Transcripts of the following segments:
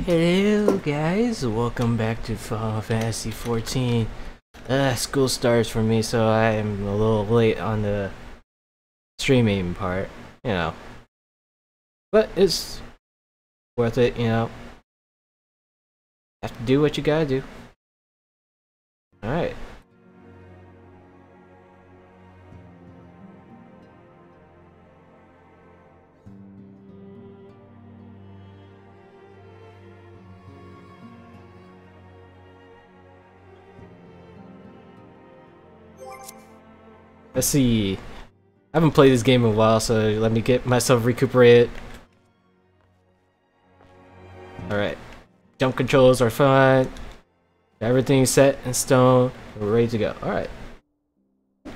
Hello guys, welcome back to Final Fantasy XIV. School starts for me, so I am a little late on the streaming part, you know. But it's worth it, you know. Have to do what you gotta do. Alright. Let's see. I haven't played this game in a while, so let me get myself recuperated. Alright. Jump controls are fine. Everything's set in stone. We're ready to go. Alright.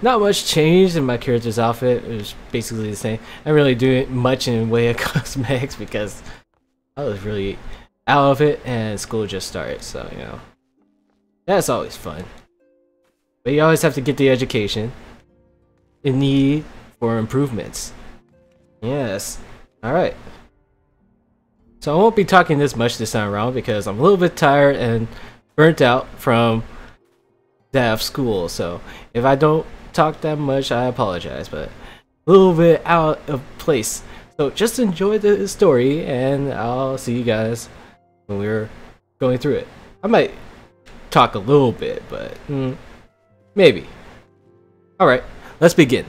Not much changed in my character's outfit. It was basically the same. I didn't really do much in way of cosmetics because I was really out of it and school just started, so you know. That's always fun. But you always have to get the education in need for improvements. Yes. Alright. So I won't be talking this much this time around because I'm a little bit tired and burnt out from that of school. So if I don't talk that much, I apologize, but a little bit out of place. So just enjoy the story and I'll see you guys when we're going through it. I might talk a little bit, but maybe. Alright, let's begin.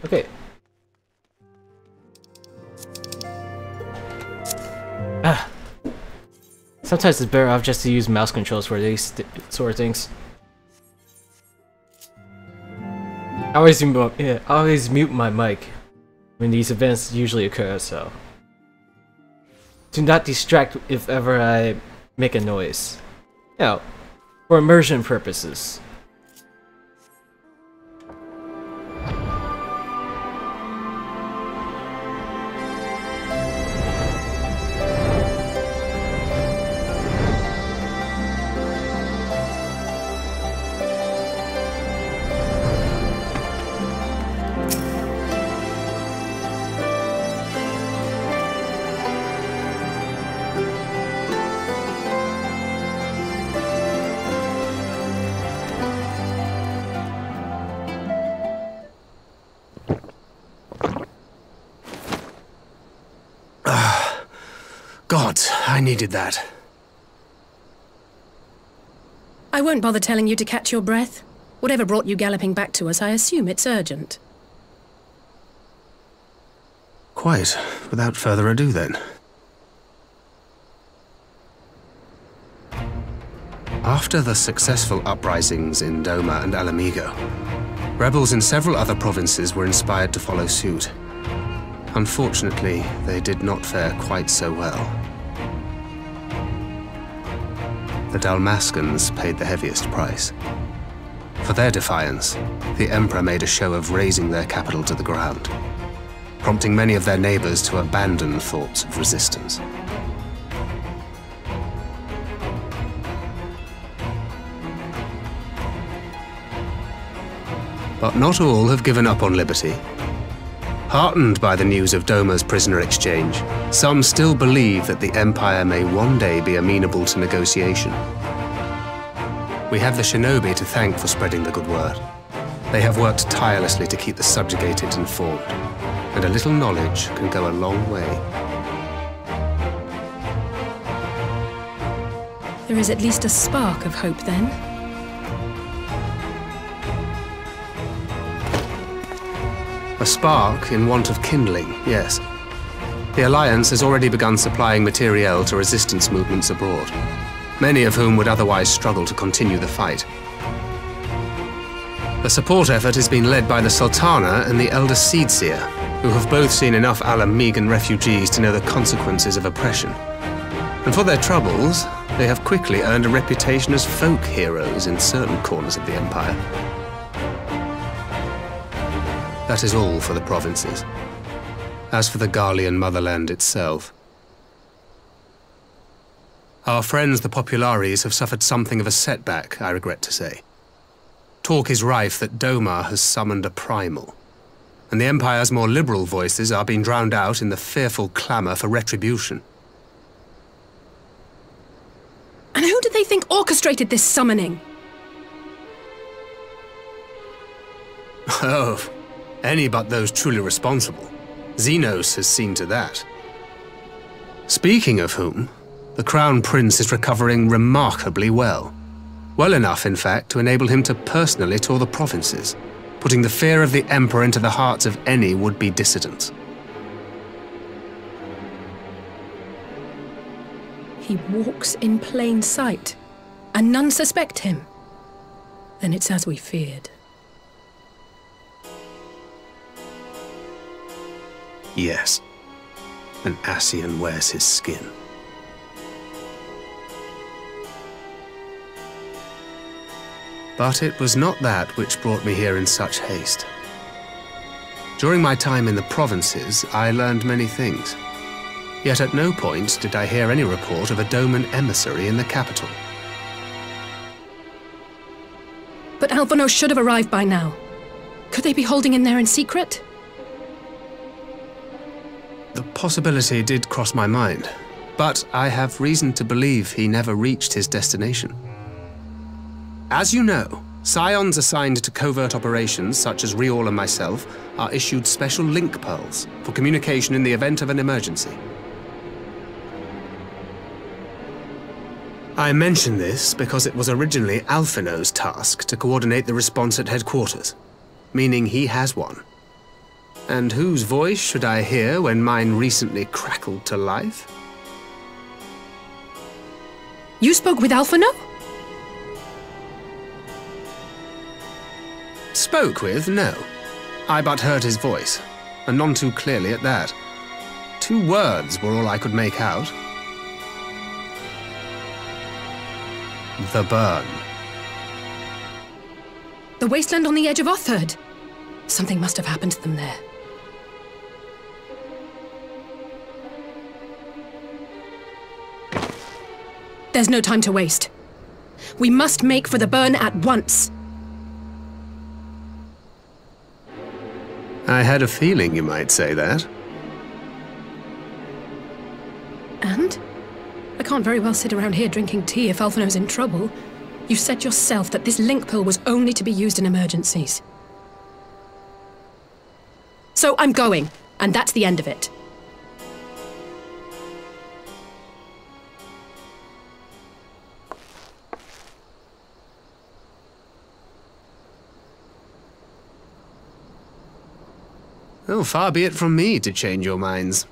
Okay. Sometimes it's better off just to use mouse controls for these sort of things. I always mute my mic when these events usually occur, so do not distract if ever I make a noise. You know, for immersion purposes. God, I needed that. I won't bother telling you to catch your breath. Whatever brought you galloping back to us, I assume it's urgent. Quite. Without further ado, then. After the successful uprisings in Doma and Alamigo, rebels in several other provinces were inspired to follow suit. Unfortunately, they did not fare quite so well. The Dalmascans paid the heaviest price. For their defiance, the Emperor made a show of razing their capital to the ground, prompting many of their neighbors to abandon thoughts of resistance. But not all have given up on liberty. Heartened by the news of Doma's prisoner exchange, some still believe that the Empire may one day be amenable to negotiation. We have the shinobi to thank for spreading the good word. They have worked tirelessly to keep the subjugated informed, and a little knowledge can go a long way. There is at least a spark of hope, then. A spark in want of kindling, yes. The Alliance has already begun supplying materiel to resistance movements abroad, many of whom would otherwise struggle to continue the fight. The support effort has been led by the Sultana and the Elder Seedseer, who have both seen enough Alamigan refugees to know the consequences of oppression. And for their troubles, they have quickly earned a reputation as folk heroes in certain corners of the Empire. That is all for the provinces. As for the Garlean motherland itself, our friends the Populares have suffered something of a setback, I regret to say. Talk is rife that Doma has summoned a primal, and the Empire's more liberal voices are being drowned out in the fearful clamor for retribution. And who do they think orchestrated this summoning? Oh, any but those truly responsible. Xenos has seen to that. Speaking of whom, the Crown Prince is recovering remarkably well. Well enough, in fact, to enable him to personally tour the provinces, putting the fear of the Emperor into the hearts of any would-be dissidents. He walks in plain sight, and none suspect him. Then it's as we feared. Yes, an Ascian wears his skin. But it was not that which brought me here in such haste. During my time in the provinces, I learned many things. Yet at no point did I hear any report of a Doman emissary in the capital. But Alphonse should have arrived by now. Could they be holding him there in secret? The possibility did cross my mind, but I have reason to believe he never reached his destination. As you know, Scions assigned to covert operations, such as Riol and myself, are issued special link pearls for communication in the event of an emergency. I mention this because it was originally Alphino's task to coordinate the response at headquarters, meaning he has one. And whose voice should I hear when mine recently crackled to life? You spoke with Alphino? Spoke with? No. I but heard his voice, and none too clearly at that. 2 words were all I could make out. The burn. The wasteland on the edge of Otherd. Something must have happened to them there. There's no time to waste. We must make for the burn at once. I had a feeling you might say that. And? I can't very well sit around here drinking tea if Alphino's in trouble. You said yourself that this link pill was only to be used in emergencies. So I'm going, and that's the end of it. Oh, far be it from me to change your minds.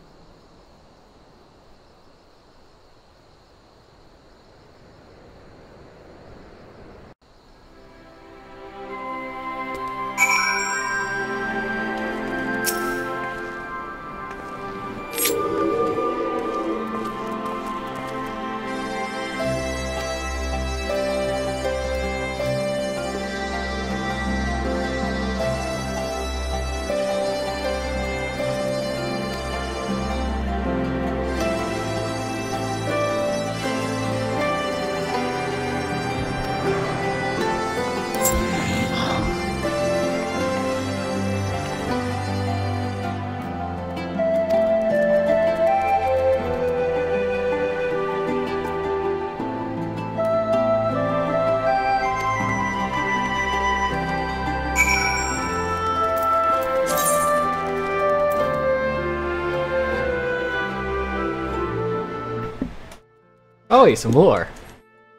Oh, wait, some more.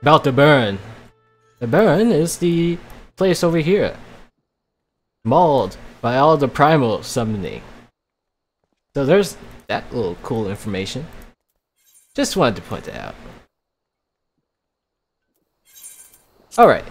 About the burn. The burn is the place over here. Mauled by all the primal summoning. So there's that little cool information. Just wanted to point that out. Alright.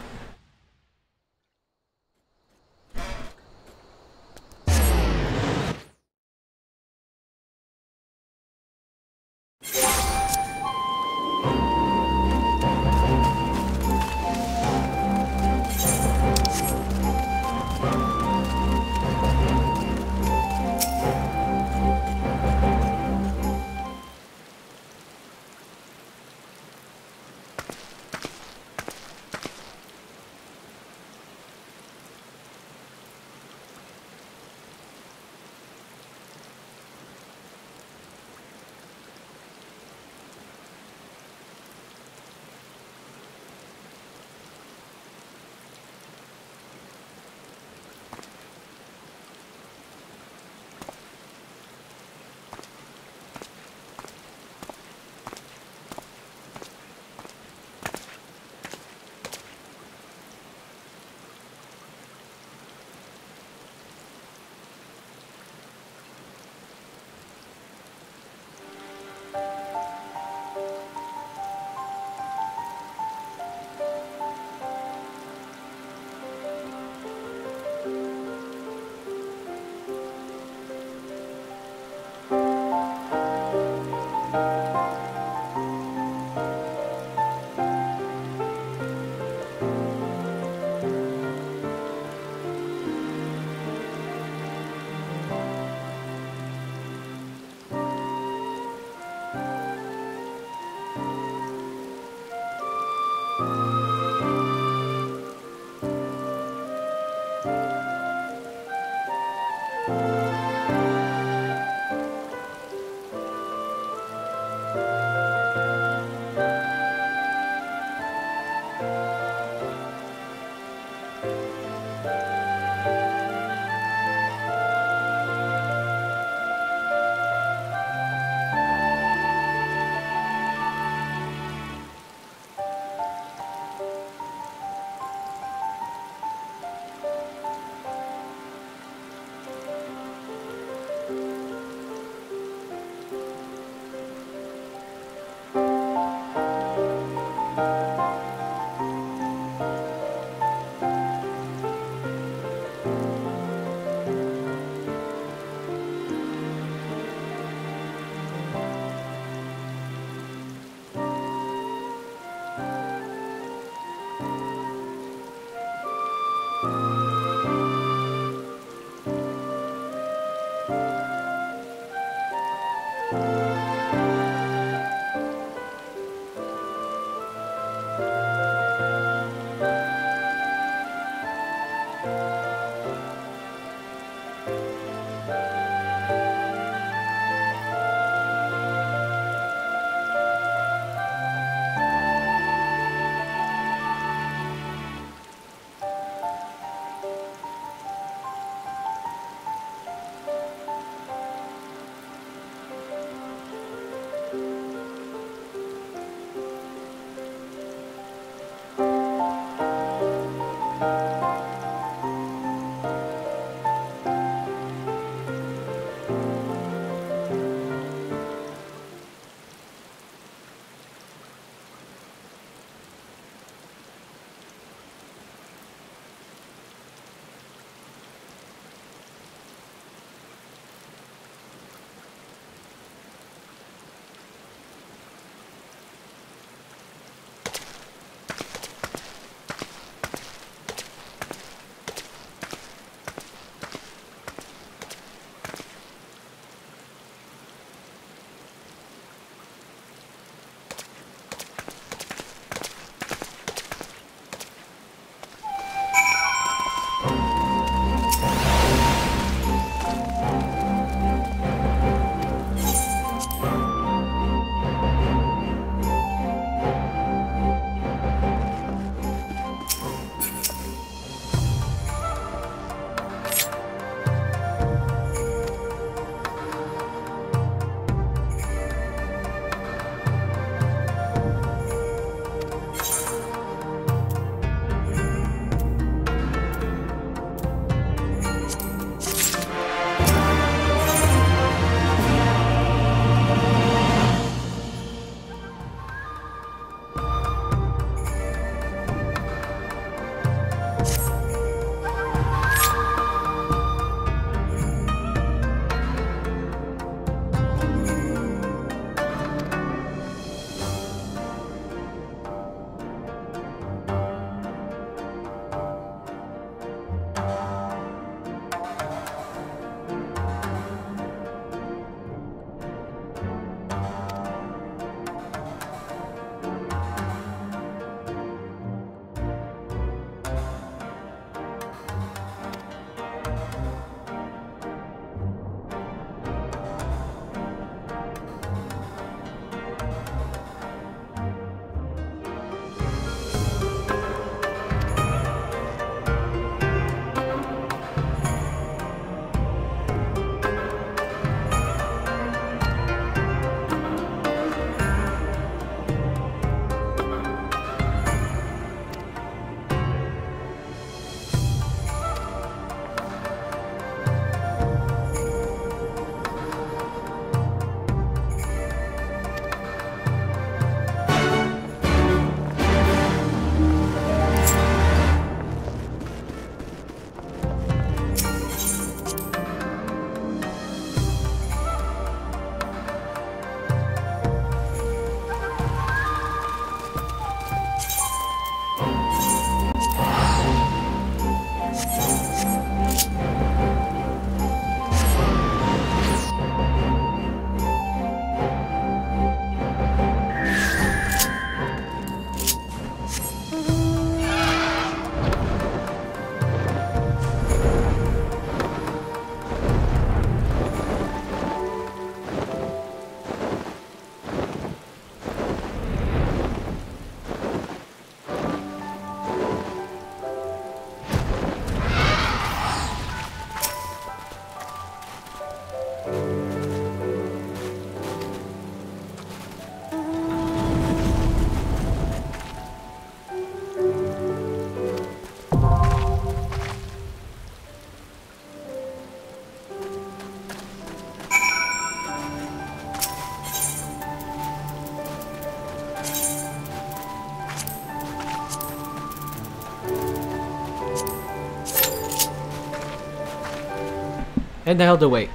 And the hell to wait.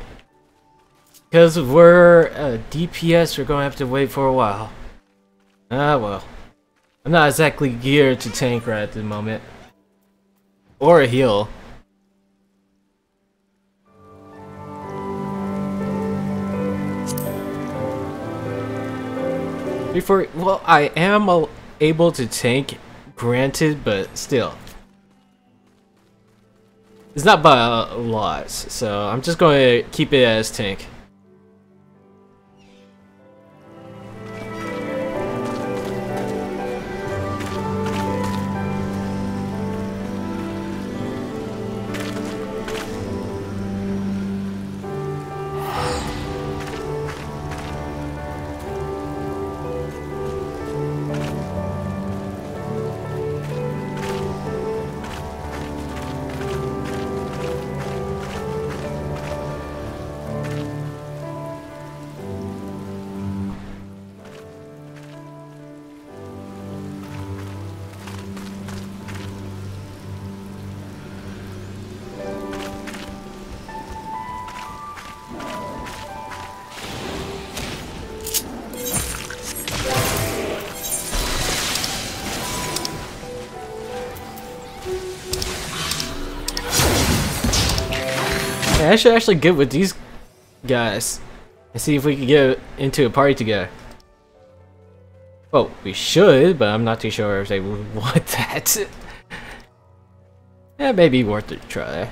Because we're DPS, we're gonna have to wait for a while. Ah well. I'm not exactly geared to tank right at the moment. Or a heal. Well, I am able to tank, granted, but still. It's not by a lot, so I'm just going to keep it as tank. I should actually get with these guys and see if we can get into a party together. Well, we should, but I'm not too sure if they would want that. It may be worth a try.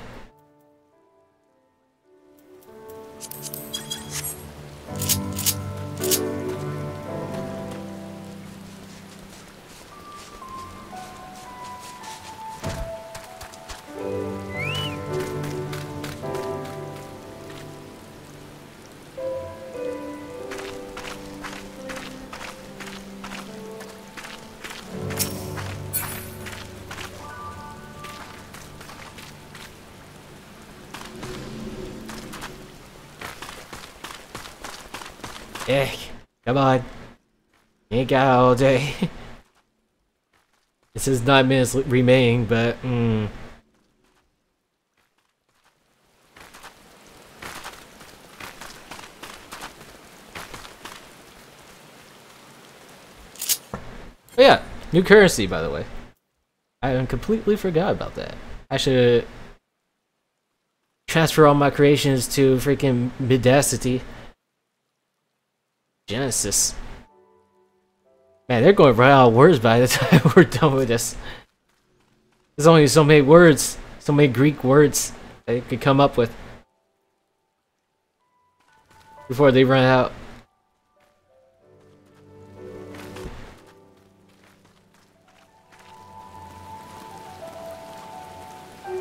Yeah, come on. You ain't got all day. It says 9 minutes remaining, but Oh yeah, new currency, by the way. I completely forgot about that. I should transfer all my creations to freaking Midacity. Genesis. Man, they're going to run out of words by the time we're done with this. There's only so many words, so many Greek words they could come up with before they run out.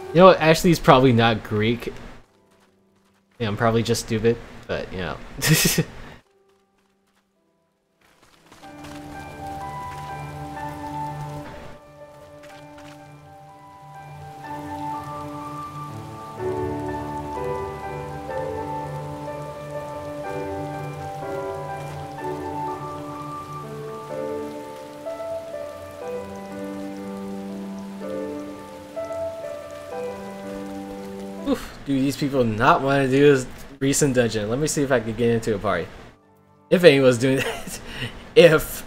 You know what, actually it's probably not Greek. Yeah, I'm probably just stupid, but you know. Oof, do these people not want to do this recent dungeon? Let me see if I can get into a party. If anyone's doing that. If.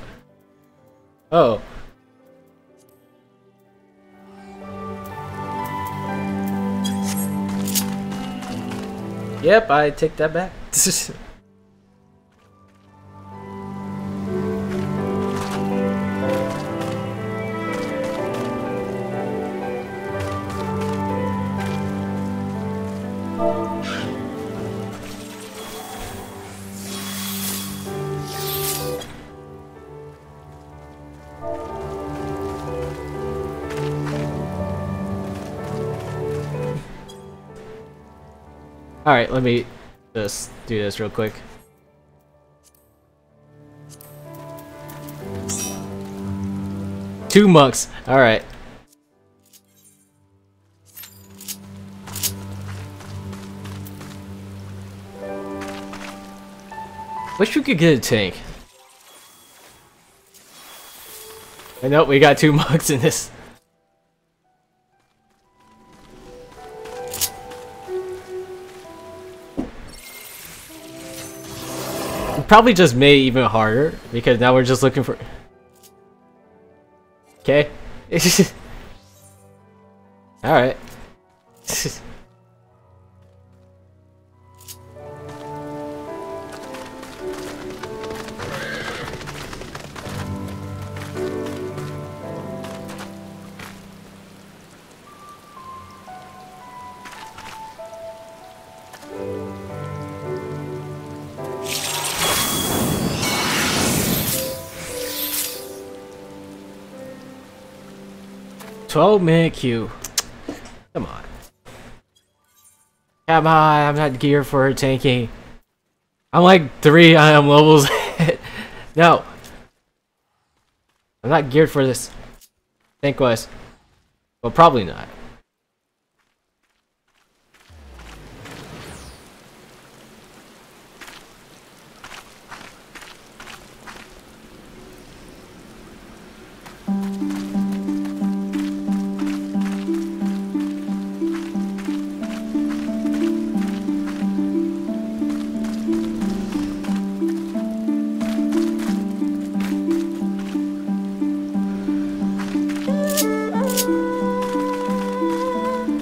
Oh. Yep, I take that back. Alright, let me just do this real quick. Two monks. Alright. Wish we could get a tank. I know we got two monks in this. probably just made it even harder because now we're just looking for. Okay. All right. 12-minute queue. Come on. Come on, I'm not geared for tanking. I'm like 3 levels. No. I'm not geared for this. Tank-wise. Well, probably not.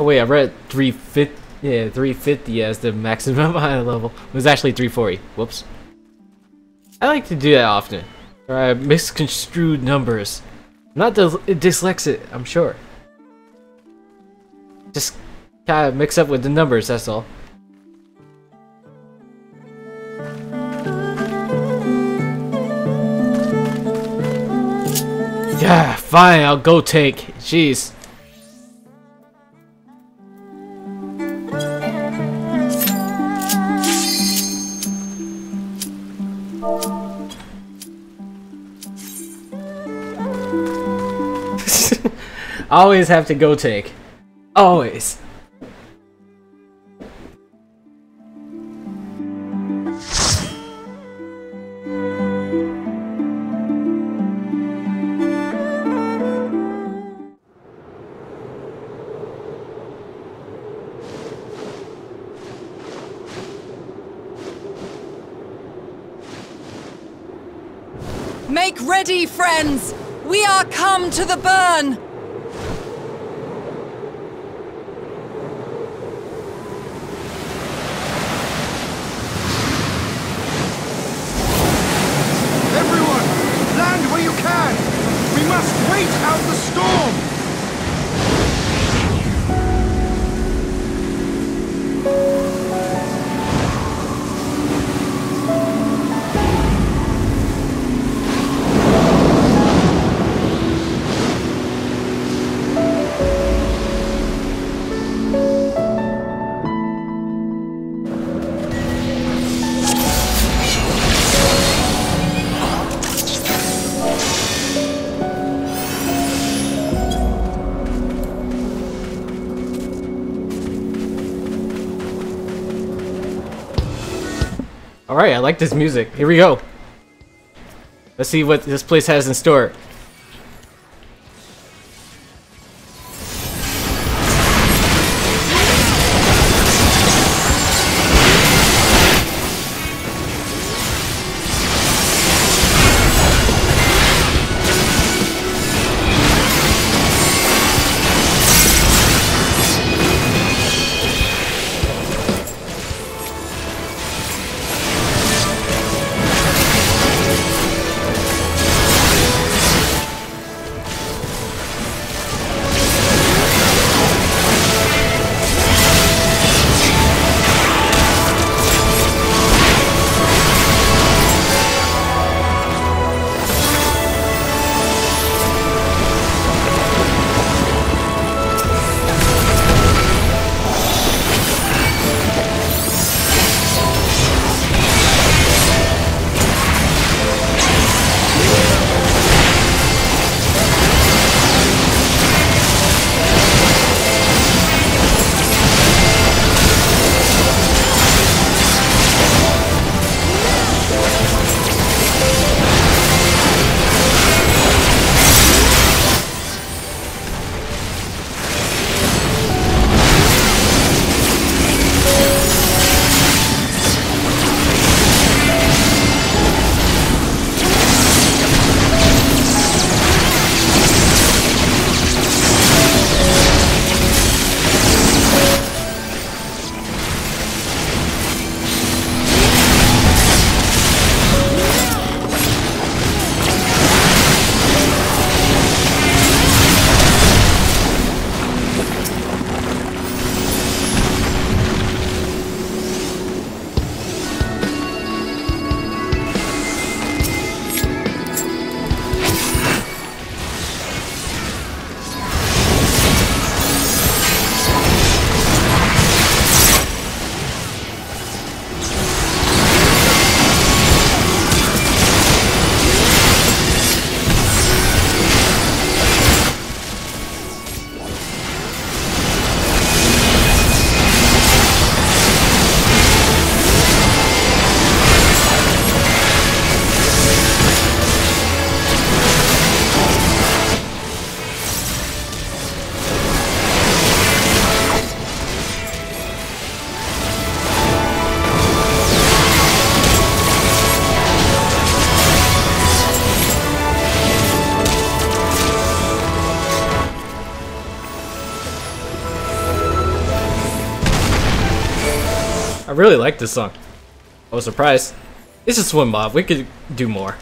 Oh wait, I read 350. Yeah, 350 as the maximum high level. It was actually 340. Whoops. I like to do that often. Or I misconstrued numbers. I'm not dyslexic, I'm sure. Just kind of mix up with the numbers, that's all. Yeah, fine, I'll go take. Jeez. Always have to go take. Always. Make ready, friends! We are come to the burn! Wait out the storm! Alright, I like this music. Here we go. Let's see what this place has in store. really like this song. I was surprised. It's a swim mob. We could do more.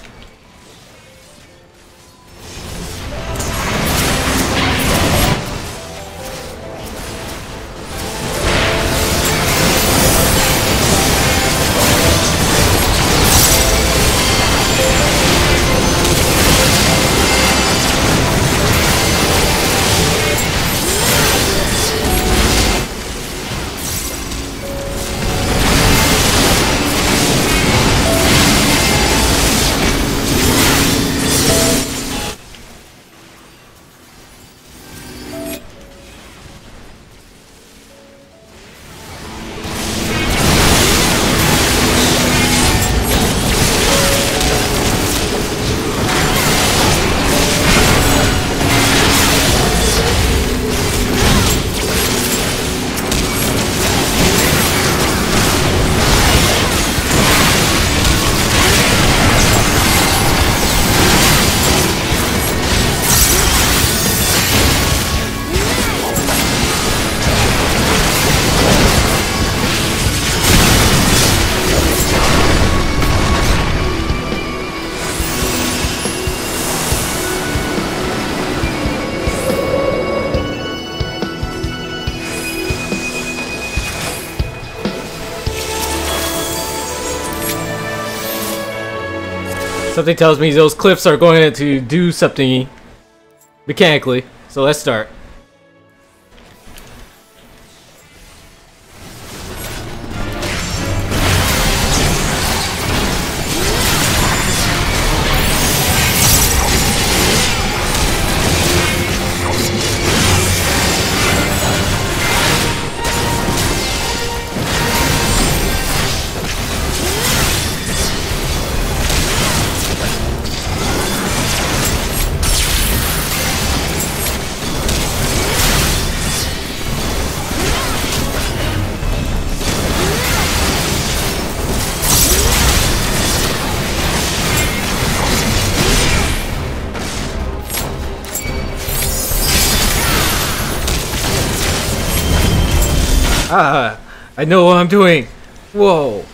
Something tells me those cliffs are going to do something mechanically, so let's start. Ah, I know what I'm doing. Whoa.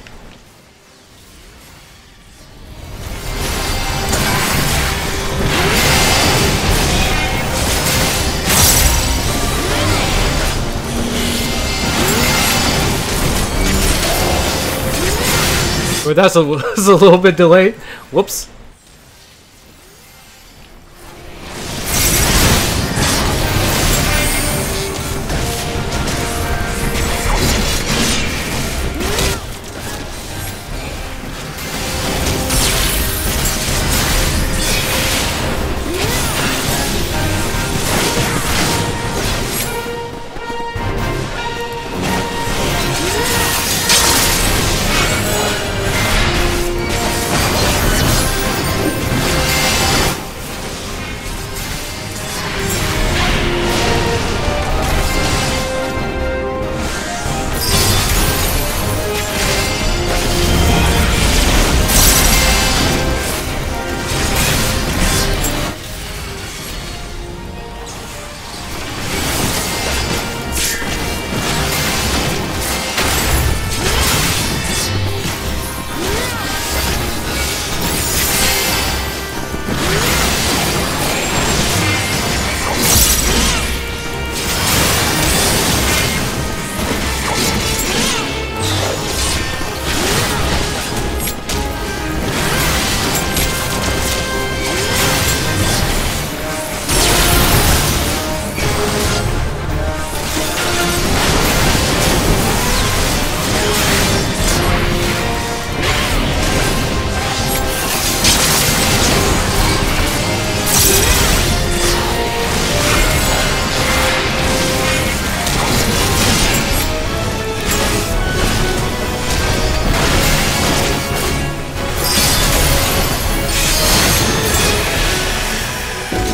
Well, that's a little bit delayed. Whoops.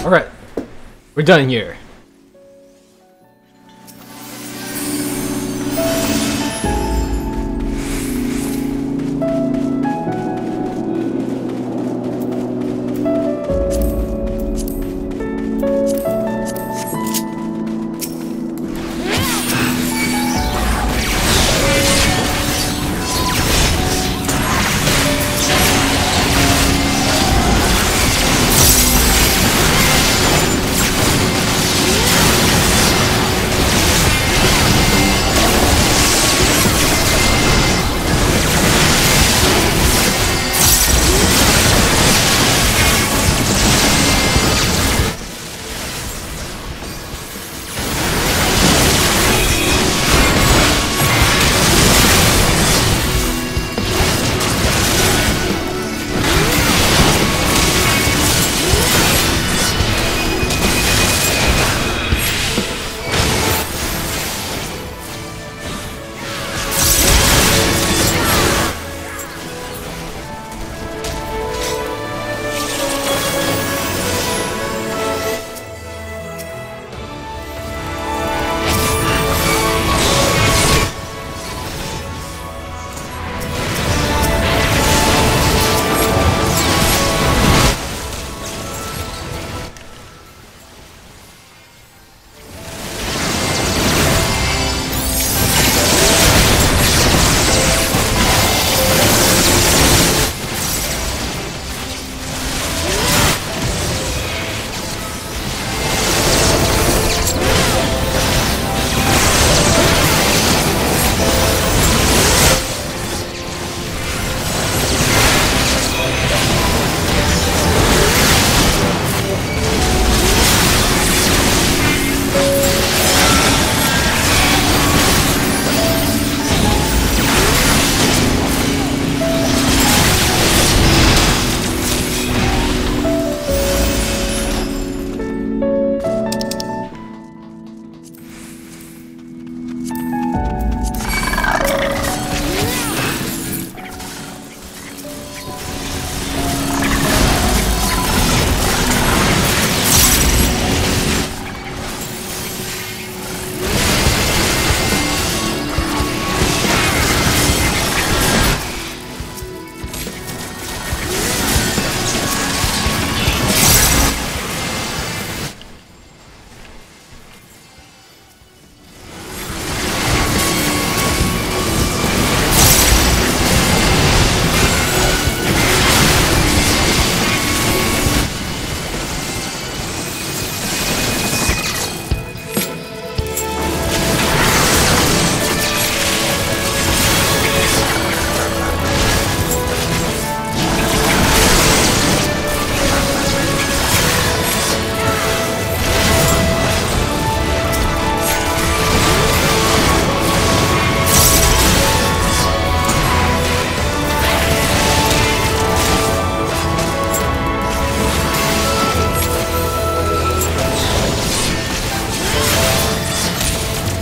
Alright, we're done here.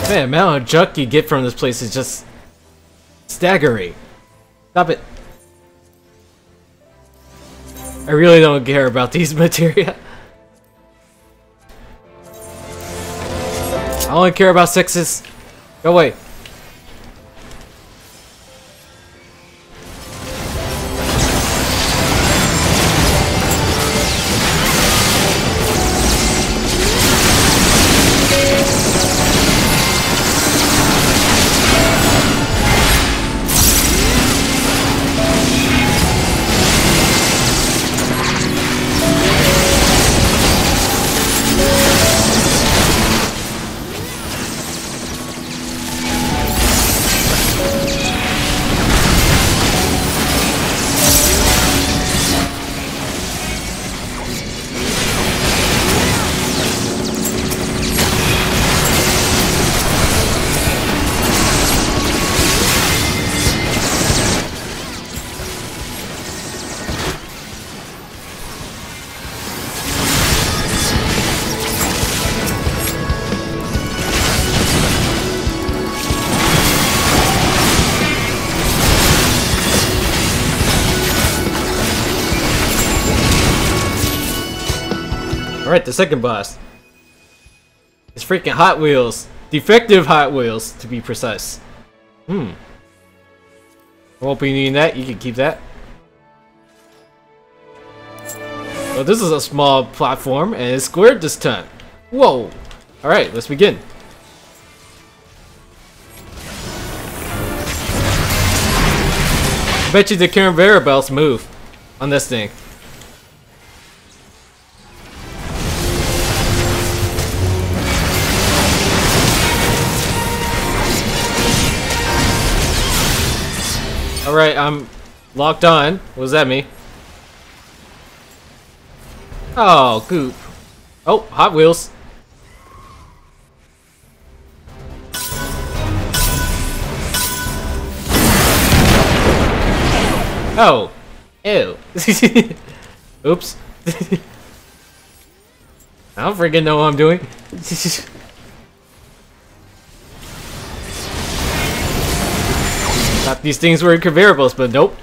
Man, the amount of junk you get from this place is just staggering. Stop it. I really don't care about these materia. I only care about sixes. Go away. Alright, the second boss. It's freaking Hot Wheels. Defective Hot Wheels, to be precise. I won't be needing that. You can keep that. Well, this is a small platform, and it's squared this time. Whoa! Alright, let's begin. I bet you the conveyor belts move on this thing. Alright, I'm locked on. What does that mean? Oh, goop. Oh, Hot Wheels. Oh. Ew. Oops. I don't freaking know what I'm doing. Thought these things were conveyor belts, but nope.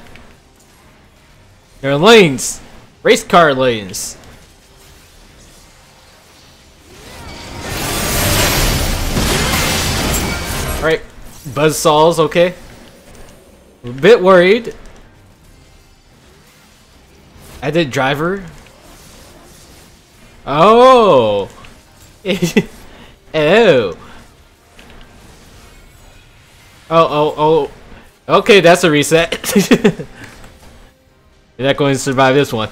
They're lanes. Race car lanes. Alright. Buzzsaws, okay. I'm a bit worried. I did driver. Oh. Oh. Oh. Okay, that's a reset. You're not going to survive this one.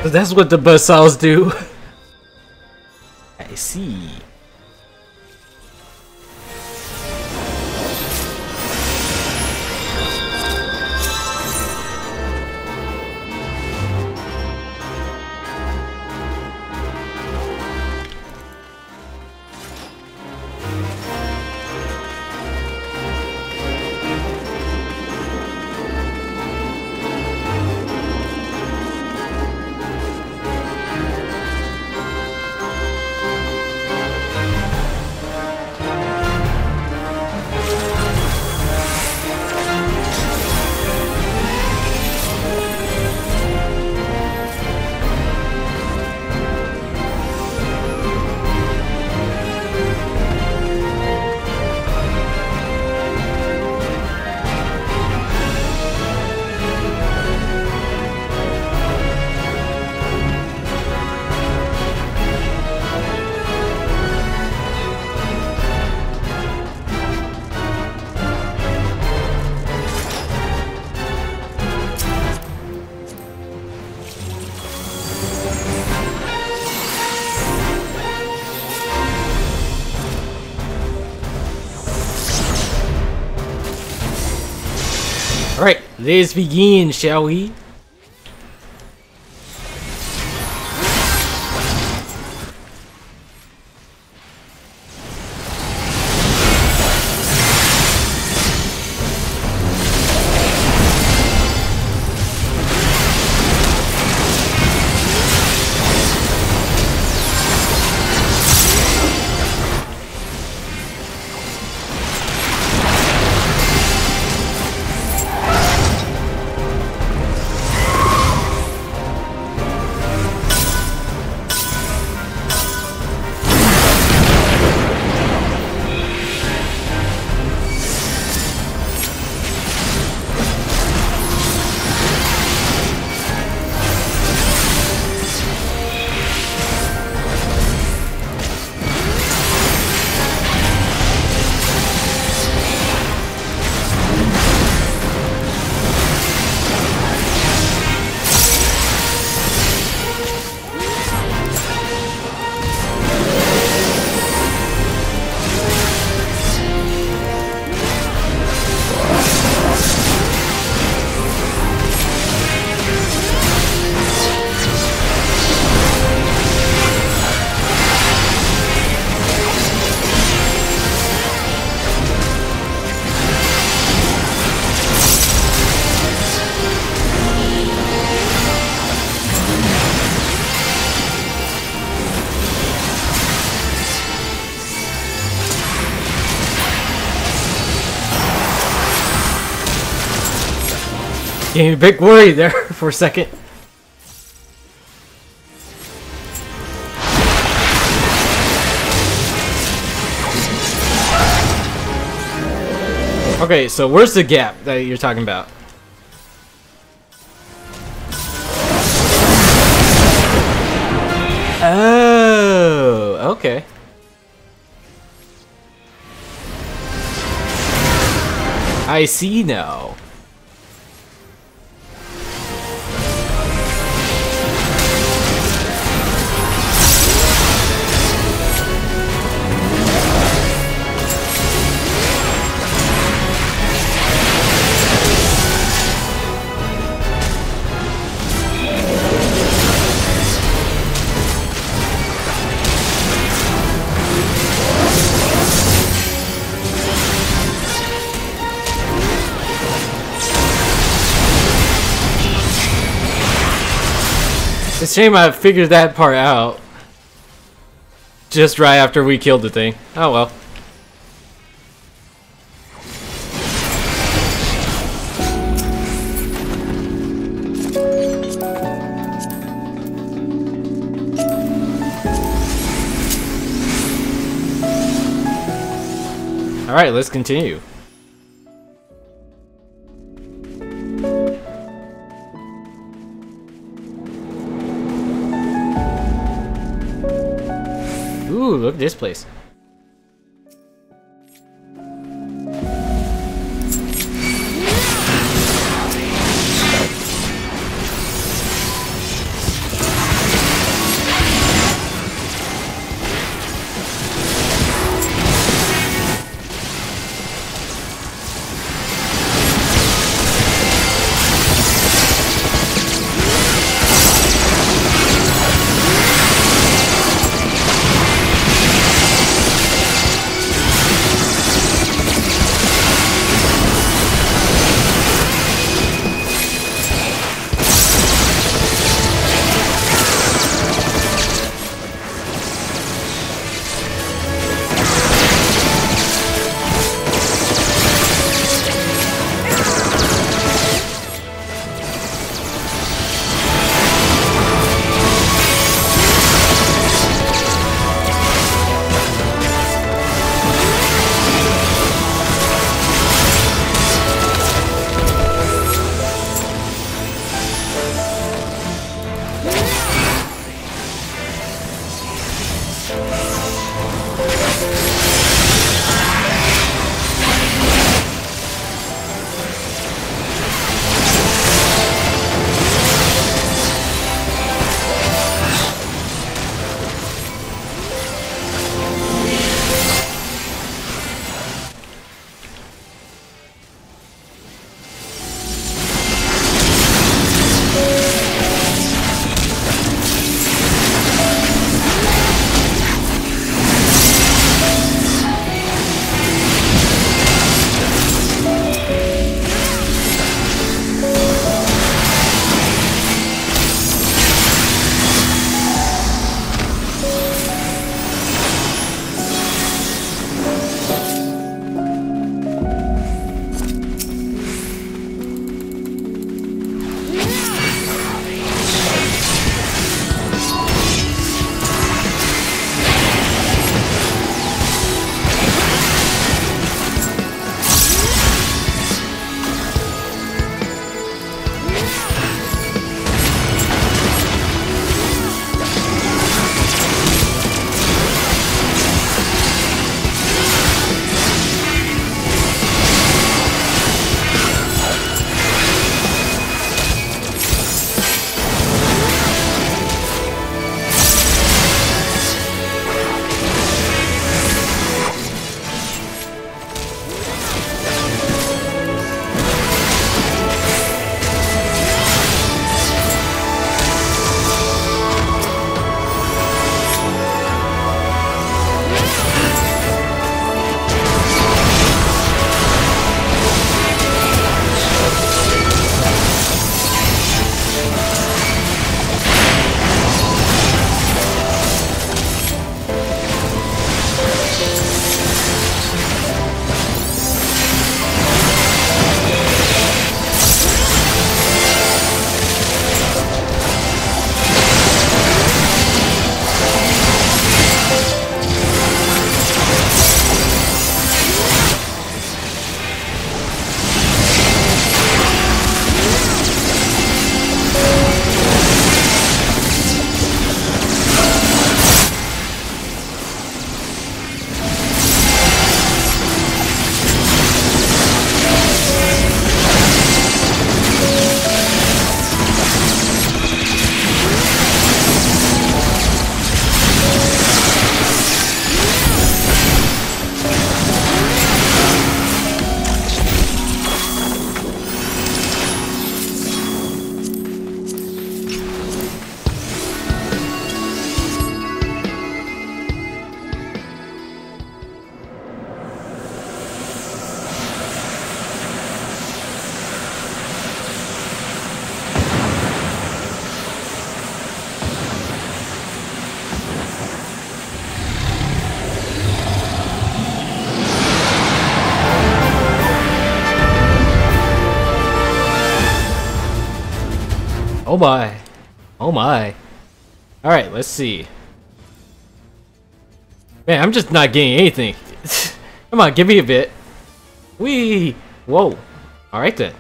That's what the buzzsaws do. I see. Let's begin, shall we? Getting a big worry there for a second. Okay, so where's the gap that you're talking about? Oh, okay. I see now. It's a shame I figured that part out just right after we killed the thing. Oh well. Alright, let's continue. Ooh, look at this place. Oh my. Oh my. Alright, let's see. Man, I'm just not getting anything. Come on, give me a bit. Whee! Whoa. Alright then.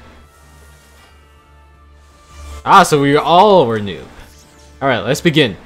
Ah, so we all were new. Alright, let's begin.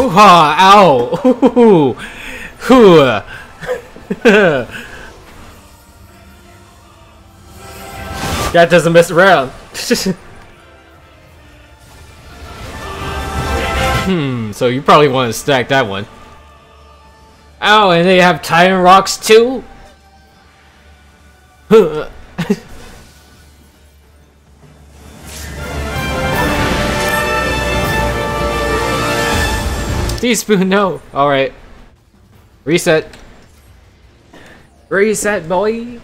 Ooh-ha! Ow! Ooh! Ooh! That doesn't mess around. So you probably want to stack that one. Oh, and they have Titan Rocks too? Teaspoon, no. Alright. Reset. Reset, boy.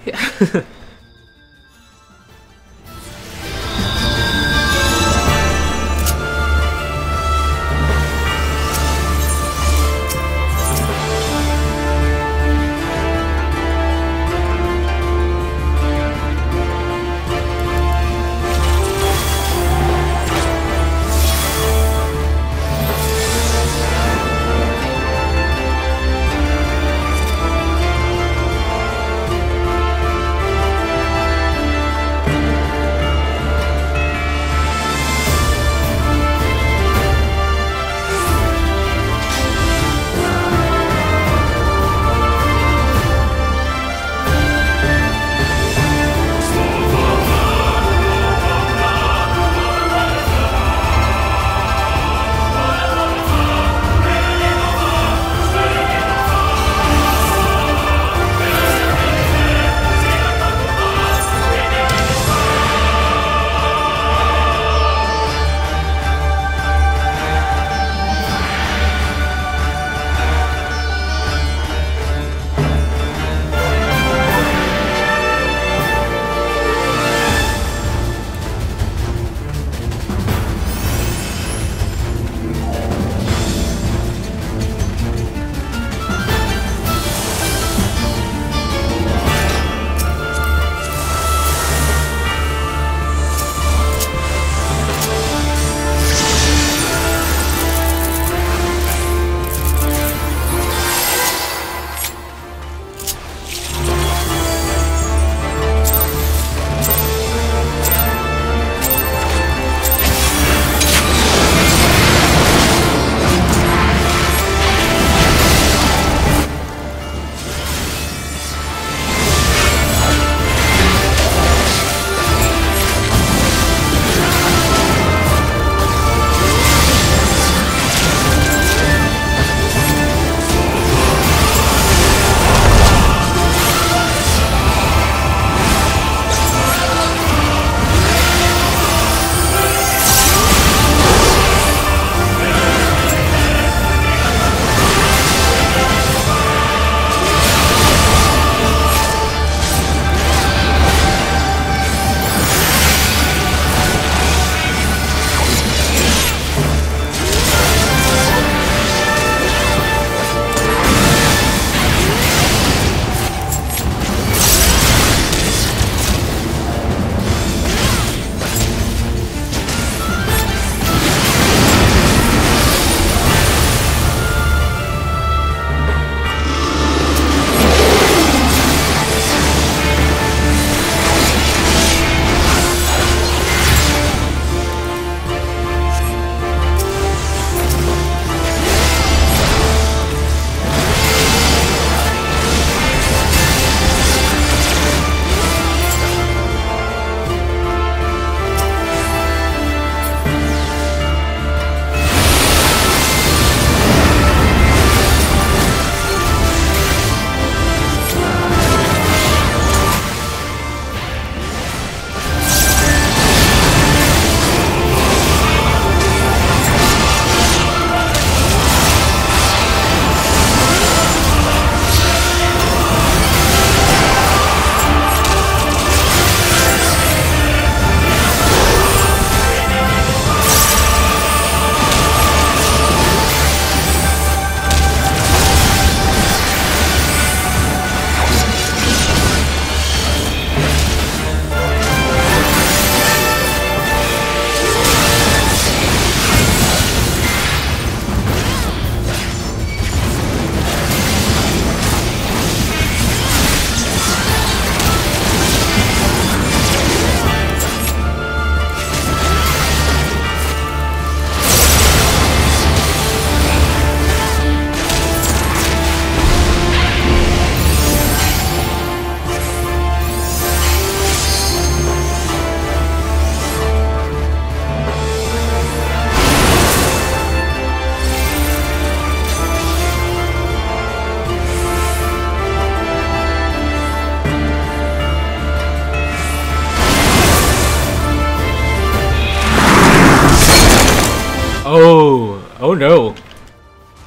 Oh no.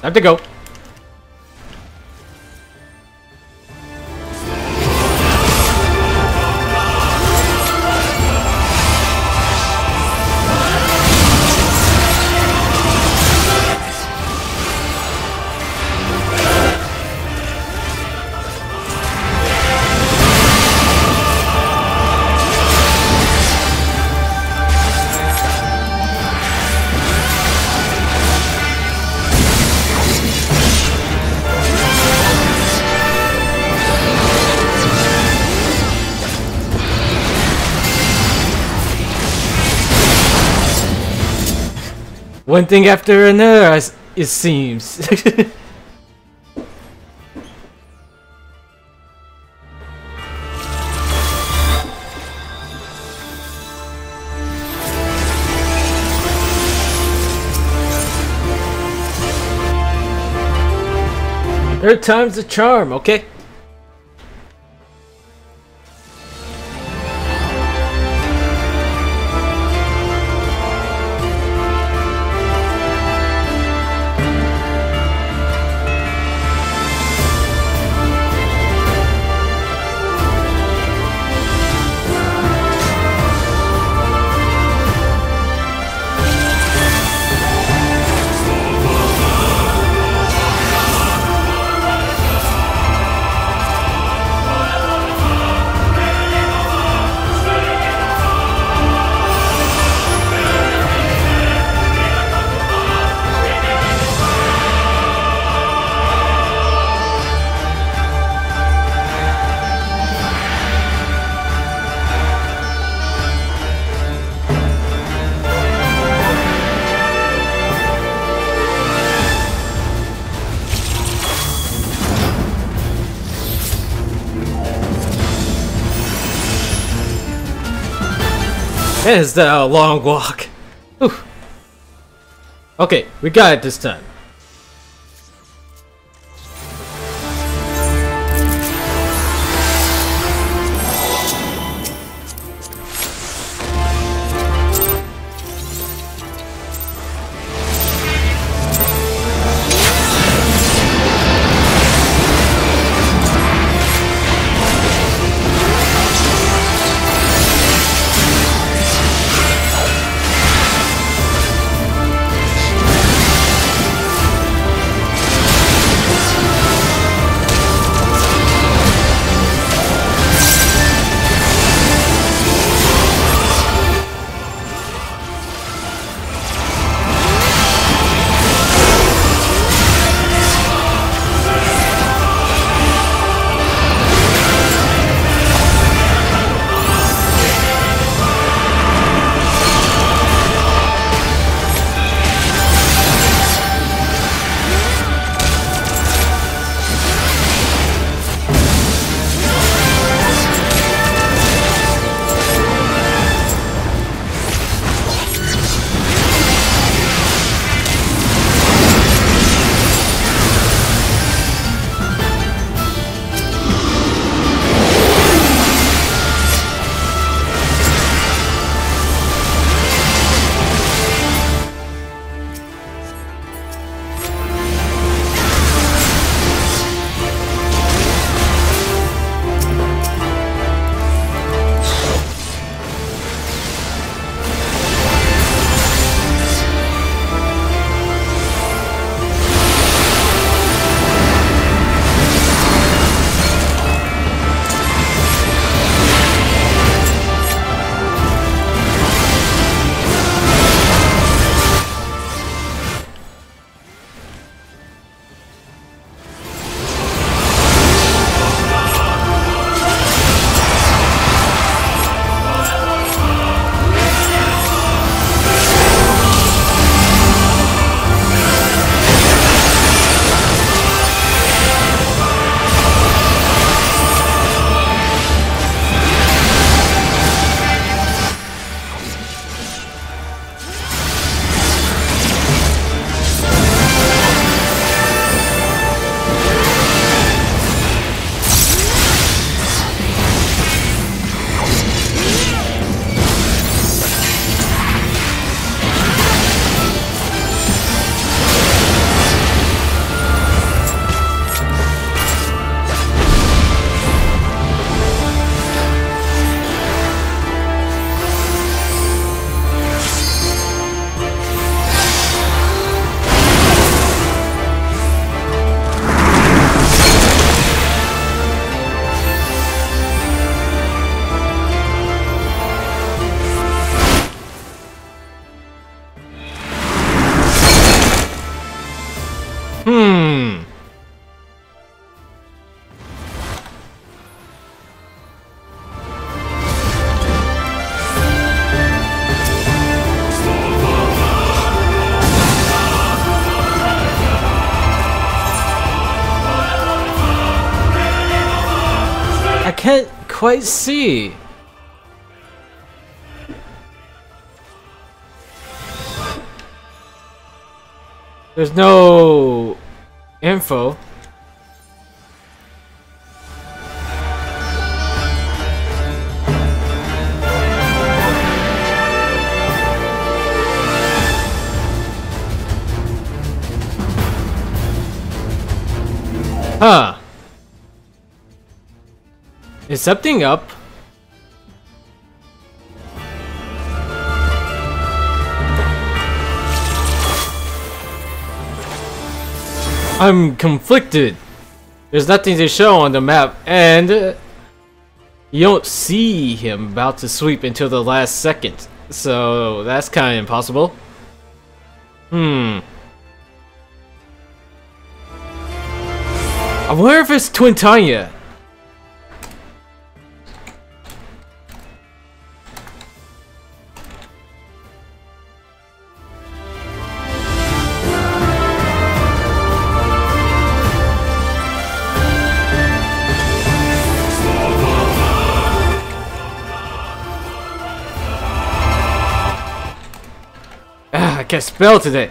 Time to go. One thing after another, it seems. Third time's the charm, okay? Is that a long walk? Whew. Okay, we got it this time. quite see. There's no info. Huh. Is something up? I'm conflicted. There's nothing to show on the map, and you don't see him about to sweep until the last second. So that's kind of impossible. I wonder if it's Twin Tanya. I can't spell today.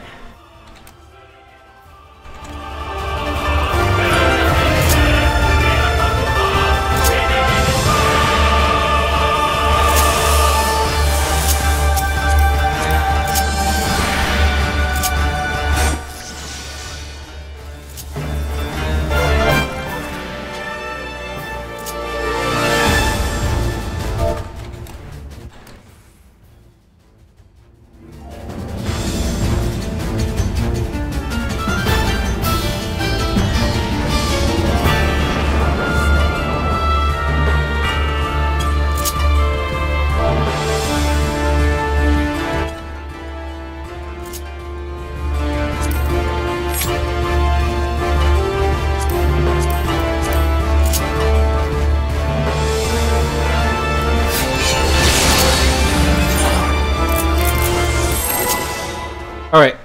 Alright,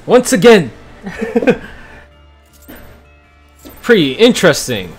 once again, pretty interesting.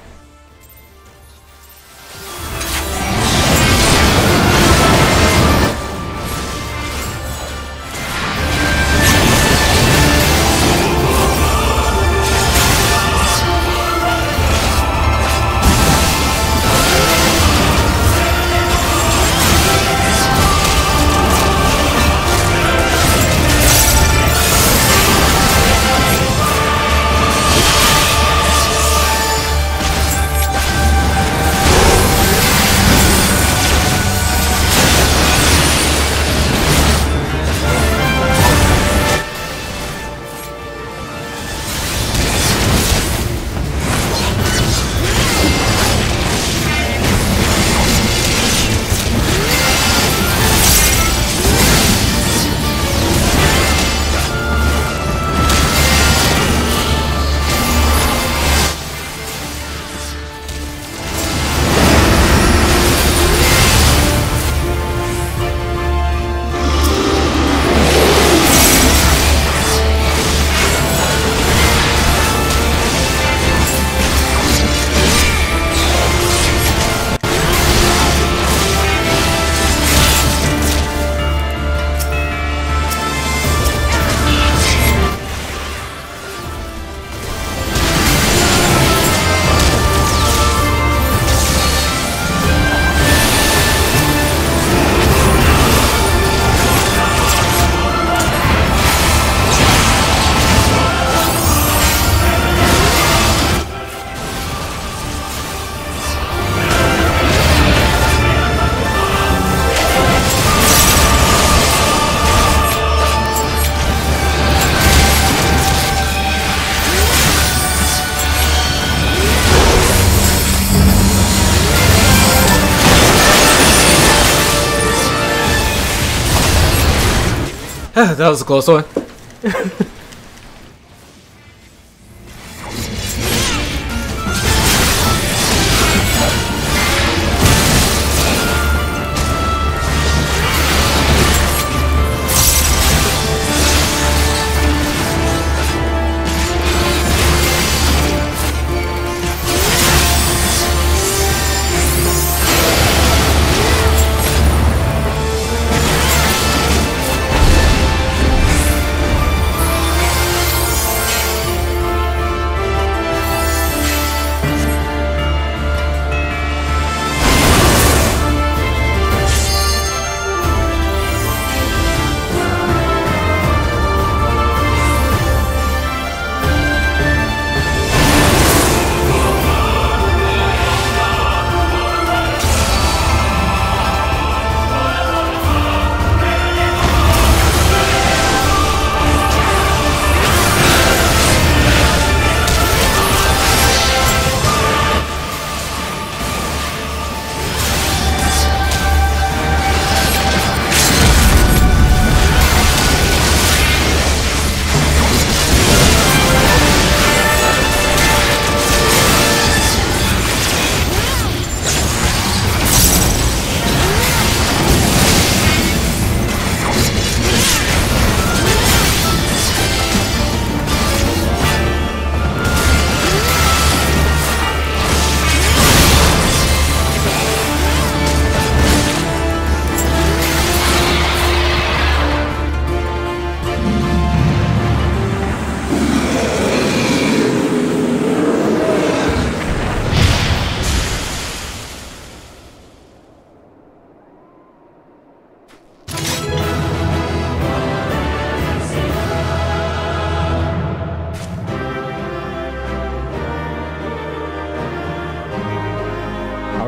That was a close one.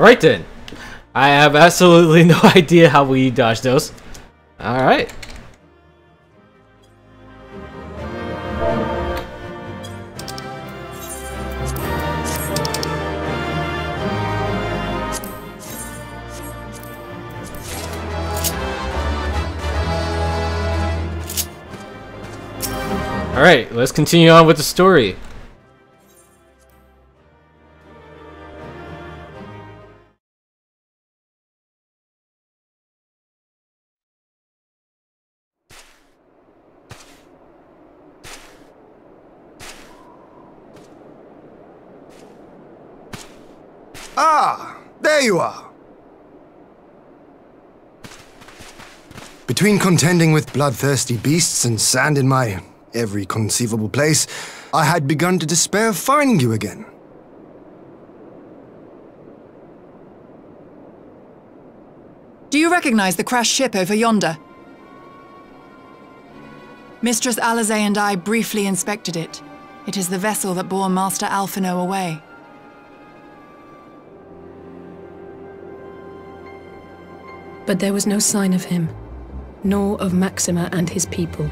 Alright then. I have absolutely no idea how we dodge those. Alright. Alright, let's continue on with the story. Ah, there you are. Between contending with bloodthirsty beasts and sand in my every conceivable place, I had begun to despair of finding you again. Do you recognize the crashed ship over yonder? Mistress Alizé and I briefly inspected it. It is the vessel that bore Master Alphino away. But there was no sign of him, nor of Maxima and his people.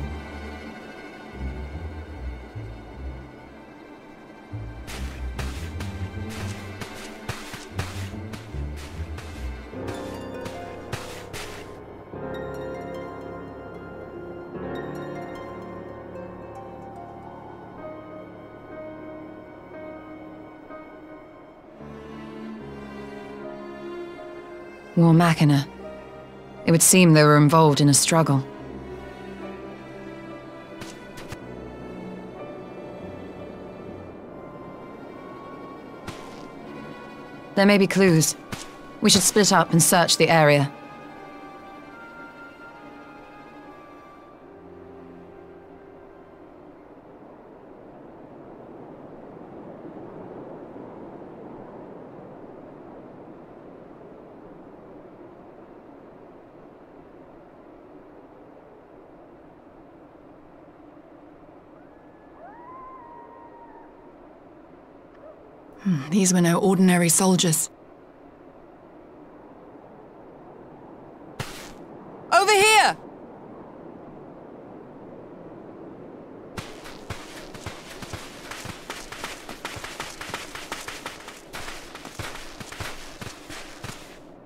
War Machina. It would seem they were involved in a struggle. There may be clues. We should split up and search the area. These were no ordinary soldiers. Over here!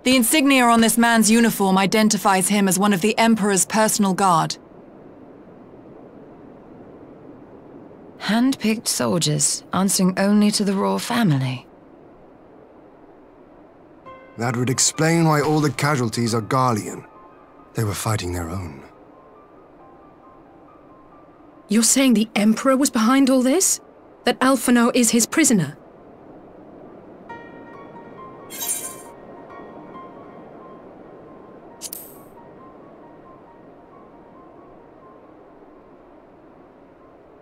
The insignia on this man's uniform identifies him as one of the Emperor's personal guard. Hand-picked soldiers, answering only to the royal family. That would explain why all the casualties are Garlean. They were fighting their own. You're saying the Emperor was behind all this? That Alphino is his prisoner?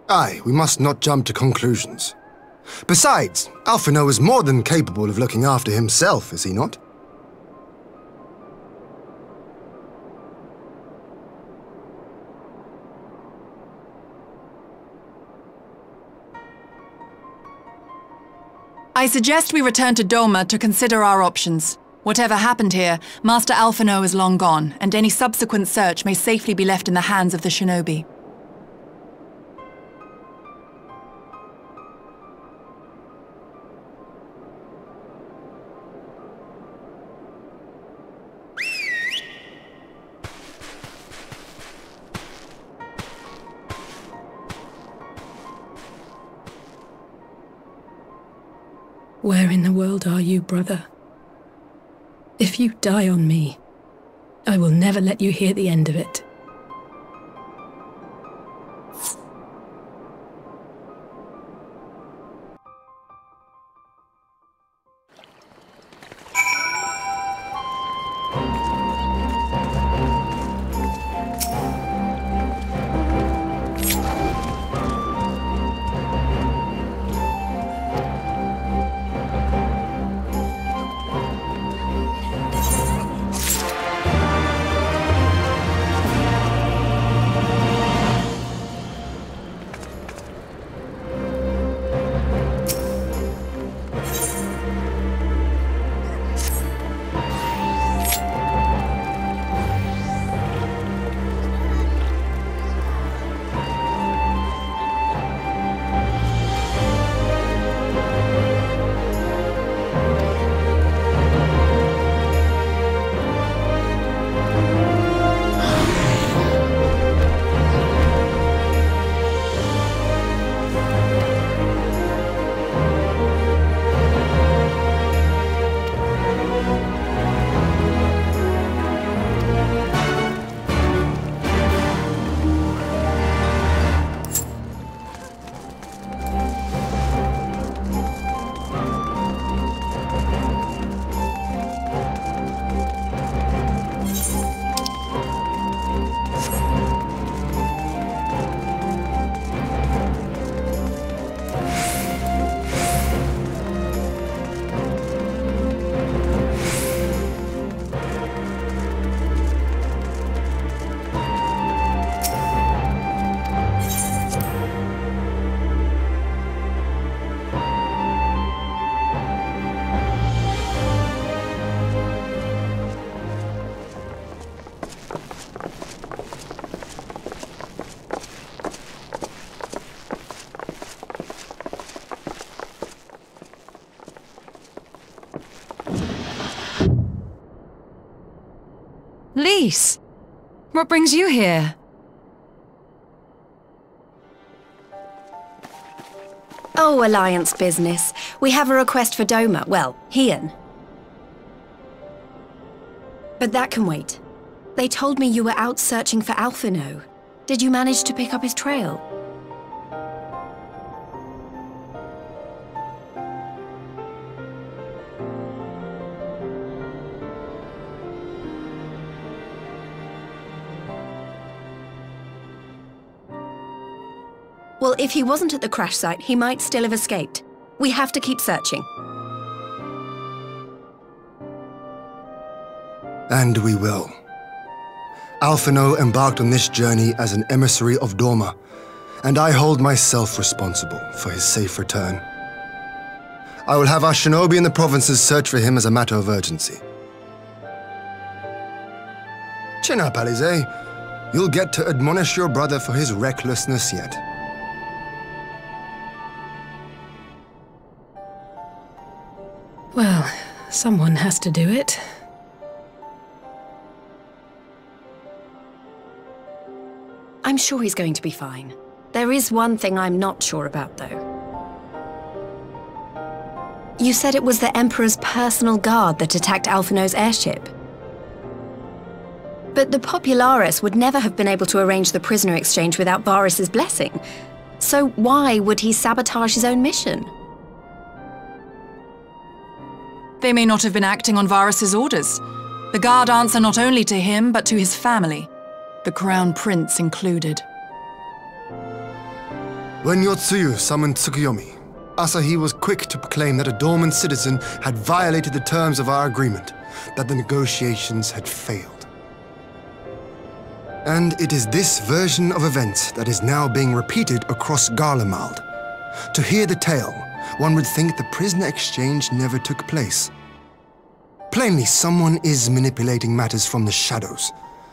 Aye, we must not jump to conclusions. Besides, Alphino is more than capable of looking after himself, is he not? I suggest we return to Doma to consider our options. Whatever happened here, Master Alphino is long gone, and any subsequent search may safely be left in the hands of the shinobi. Where in the world are you, brother? If you die on me, I will never let you hear the end of it. Lys, what brings you here? Oh, Alliance business. We have a request for Doma. Well, Hien. But that can wait. They told me you were out searching for Alphino. Did you manage to pick up his trail? Well, if he wasn't at the crash site, he might still have escaped. We have to keep searching. And we will. Alphino embarked on this journey as an emissary of Doma, and I hold myself responsible for his safe return. I will have our shinobi in the provinces search for him as a matter of urgency. Chin up, Alize. You'll get to admonish your brother for his recklessness yet. Well, someone has to do it. I'm sure he's going to be fine. There is one thing I'm not sure about, though. You said it was the Emperor's personal guard that attacked Alphino's airship. But the Popularis would never have been able to arrange the prisoner exchange without Varys' blessing. So why would he sabotage his own mission? They may not have been acting on Varys' orders. The guard answer not only to him, but to his family, the Crown Prince included. When Yotsuyu summoned Tsukuyomi, Asahi was quick to proclaim that a dormant citizen had violated the terms of our agreement, that the negotiations had failed. And it is this version of events that is now being repeated across Garlemald. To hear the tale, one would think the prisoner exchange never took place. Plainly, someone is manipulating matters from the shadows.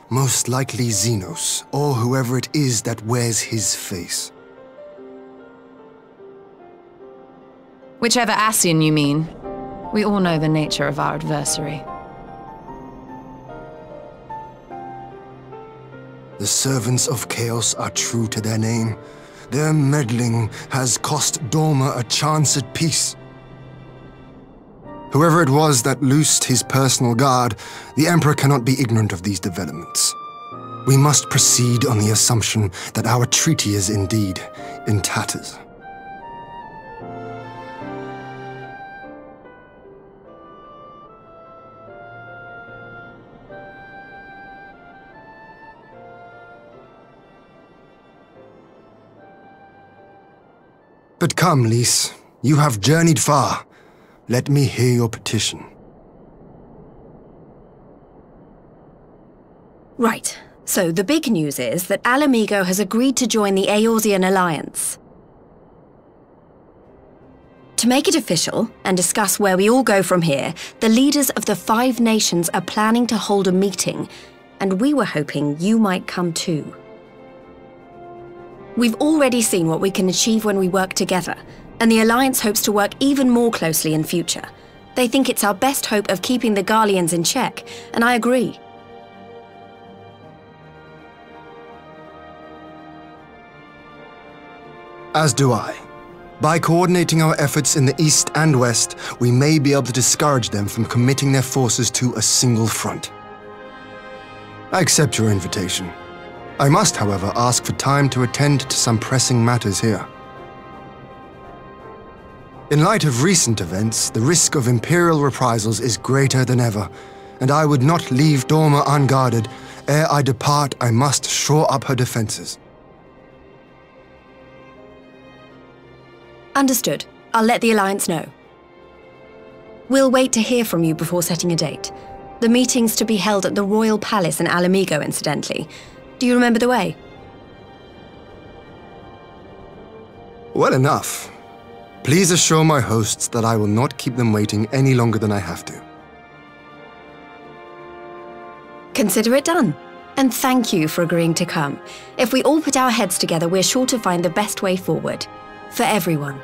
Most likely Xenos, or whoever it is that wears his face. Whichever Ascian you mean. We all know the nature of our adversary. The servants of chaos are true to their name. Their meddling has cost Doma a chance at peace. Whoever it was that loosed his personal guard, the Emperor cannot be ignorant of these developments. We must proceed on the assumption that our treaty is indeed in tatters. But come, Lys, you have journeyed far. Let me hear your petition. Right. So the big news is that Alamigo has agreed to join the Eorzean Alliance. To make it official and discuss where we all go from here, the leaders of the 5 nations are planning to hold a meeting, and we were hoping you might come too. We've already seen what we can achieve when we work together, and the Alliance hopes to work even more closely in future. They think it's our best hope of keeping the Garleans in check, and I agree. As do I. By coordinating our efforts in the east and west, we may be able to discourage them from committing their forces to a single front. I accept your invitation. I must, however, ask for time to attend to some pressing matters here. In light of recent events, the risk of Imperial reprisals is greater than ever, and I would not leave Doma unguarded. Ere I depart, I must shore up her defenses. Understood. I'll let the Alliance know. We'll wait to hear from you before setting a date. The meeting's to be held at the Royal Palace in Alamigo, incidentally. Do you remember the way? Well enough. Please assure my hosts that I will not keep them waiting any longer than I have to. Consider it done. And thank you for agreeing to come. If we all put our heads together, we're sure to find the best way forward. For everyone.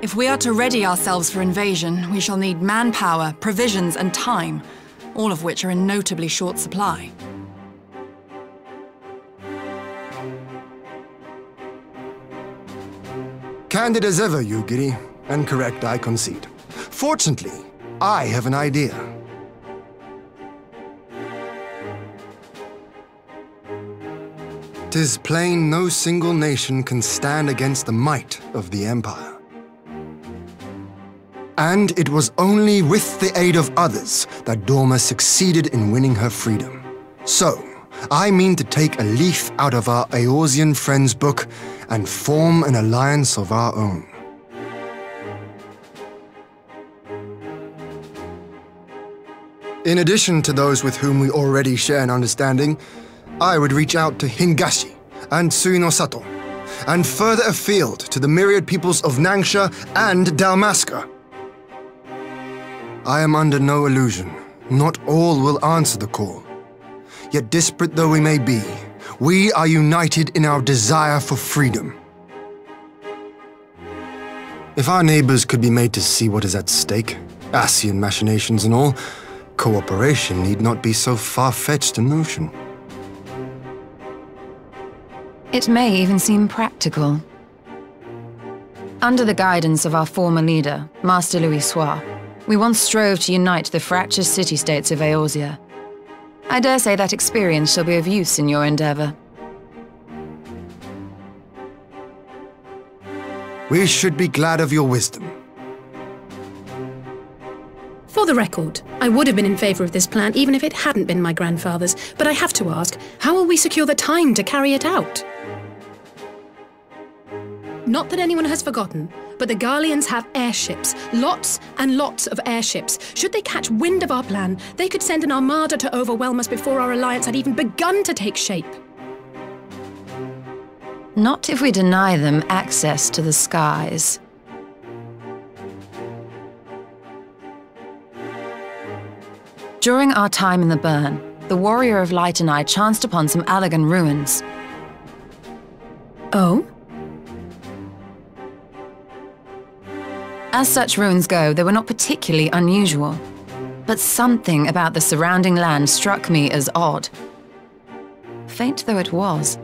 If we are to ready ourselves for invasion, we shall need manpower, provisions, and time, all of which are in notably short supply. Candid as ever, you giddy, and correct, I concede. Fortunately, I have an idea. 'Tis plain no single nation can stand against the might of the Empire. And it was only with the aid of others that Dorma succeeded in winning her freedom. So, I mean to take a leaf out of our Eorzean friends' book and form an alliance of our own. In addition to those with whom we already share an understanding, I would reach out to Hingashi and Suinosato, and further afield to the myriad peoples of Nangsha and Dalmasca. I am under no illusion. Not all will answer the call. Yet disparate though we may be, we are united in our desire for freedom. If our neighbors could be made to see what is at stake, Ascian machinations and all, cooperation need not be so far-fetched a notion. It may even seem practical. Under the guidance of our former leader, Master Louis Soir, we once strove to unite the fractious city-states of Eorzea. I dare say that experience shall be of use in your endeavor. We should be glad of your wisdom. For the record, I would have been in favor of this plan even if it hadn't been my grandfather's, but I have to ask, how will we secure the time to carry it out? Not that anyone has forgotten, but the Garleans have airships. Lots and lots of airships. Should they catch wind of our plan, they could send an armada to overwhelm us before our alliance had even begun to take shape. Not if we deny them access to the skies. During our time in the Burn, the Warrior of Light and I chanced upon some Allagan ruins. Oh? As such ruins go, they were not particularly unusual, but something about the surrounding land struck me as odd. Faint though it was,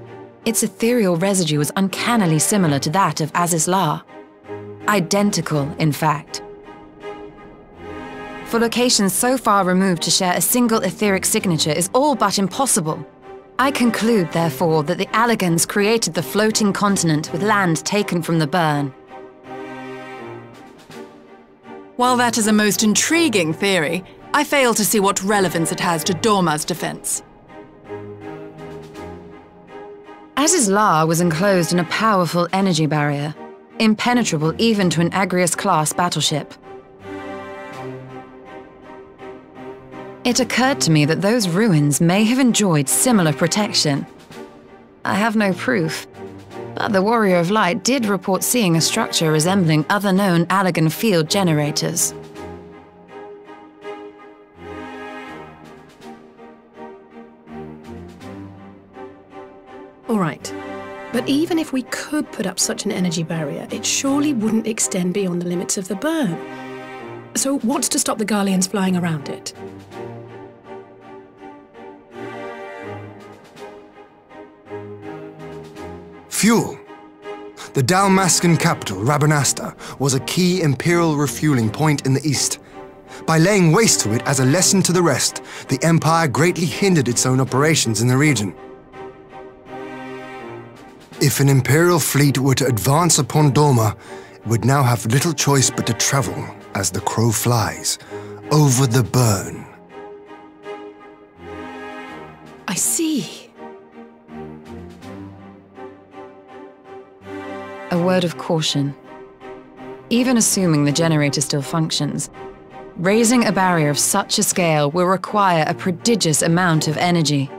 its ethereal residue was uncannily similar to that of Azizlar. Identical, in fact. For locations so far removed to share a single etheric signature is all but impossible. I conclude, therefore, that the Allagans created the floating continent with land taken from the Burn. While that is a most intriguing theory, I fail to see what relevance it has to Dorma's defense. Azizlar was enclosed in a powerful energy barrier, impenetrable even to an Agrias-class battleship. It occurred to me that those ruins may have enjoyed similar protection. I have no proof, but the Warrior of Light did report seeing a structure resembling other known Allagan field generators. All right. But even if we could put up such an energy barrier, it surely wouldn't extend beyond the limits of the Burn. So what's to stop the Garleans flying around it? Fuel. The Dalmascan capital, Rabanasta, was a key Imperial refueling point in the east. By laying waste to it as a lesson to the rest, the Empire greatly hindered its own operations in the region. If an Imperial fleet were to advance upon Dorma, it would now have little choice but to travel, as the crow flies, over the Burn. I see. A word of caution. Even assuming the generator still functions, raising a barrier of such a scale will require a prodigious amount of energy.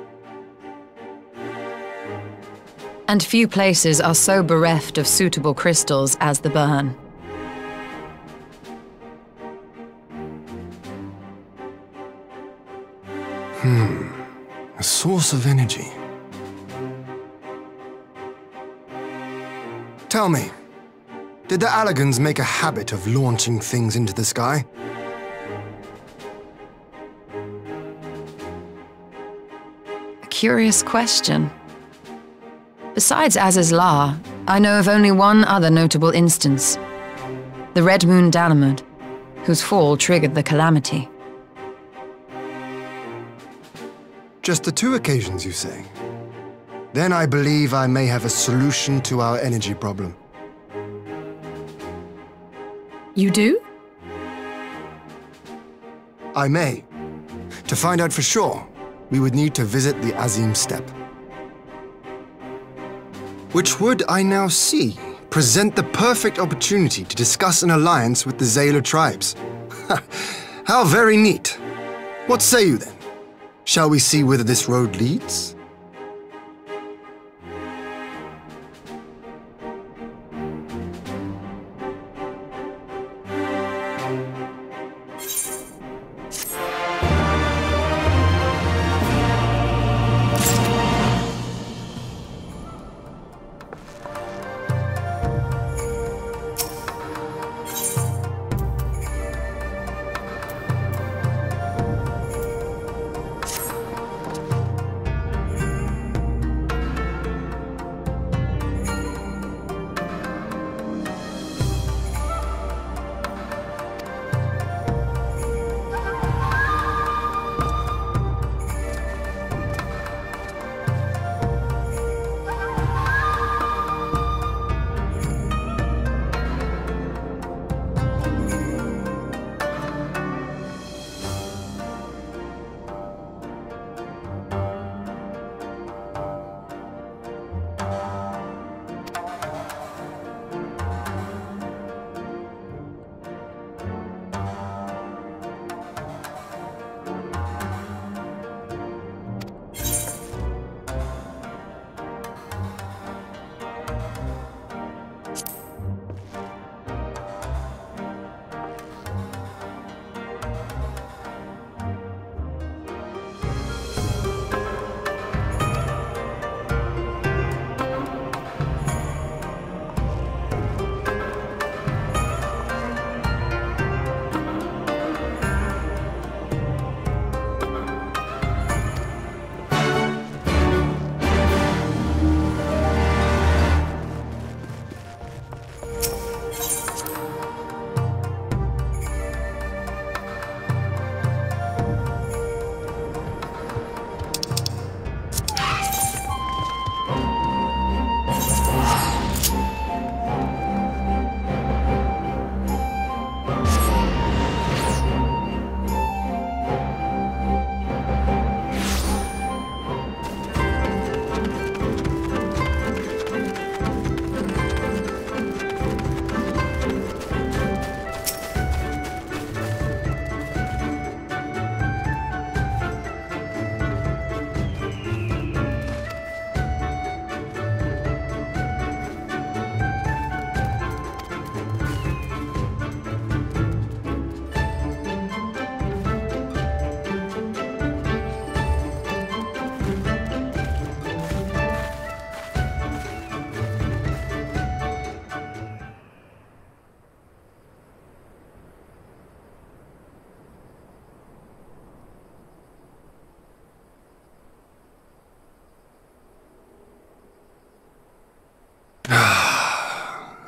And few places are so bereft of suitable crystals as the Burn. A source of energy. Tell me, Did the Allagans make a habit of launching things into the sky? A curious question. Besides Azizlar, I know of only one other notable instance. The Red Moon Dalamud, whose fall triggered the calamity. Just the 2 occasions, you say? Then I believe I may have a solution to our energy problem. You do? I may. To find out for sure, we would need to visit the Azim Steppe. Which would, I now see, present the perfect opportunity to discuss an alliance with the Zayla tribes. How very neat. What say you then? Shall we see whither this road leads?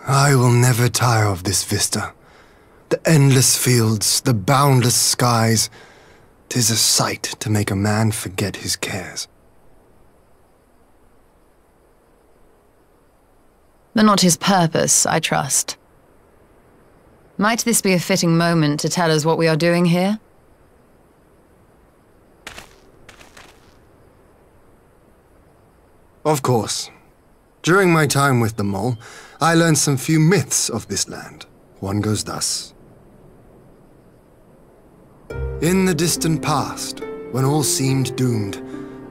I will never tire of this vista. The endless fields, the boundless skies. 'Tis a sight to make a man forget his cares. But not his purpose, I trust. Might this be a fitting moment to tell us what we are doing here? Of course. During my time with the Mole, I learned some few myths of this land. One goes thus. In the distant past, when all seemed doomed,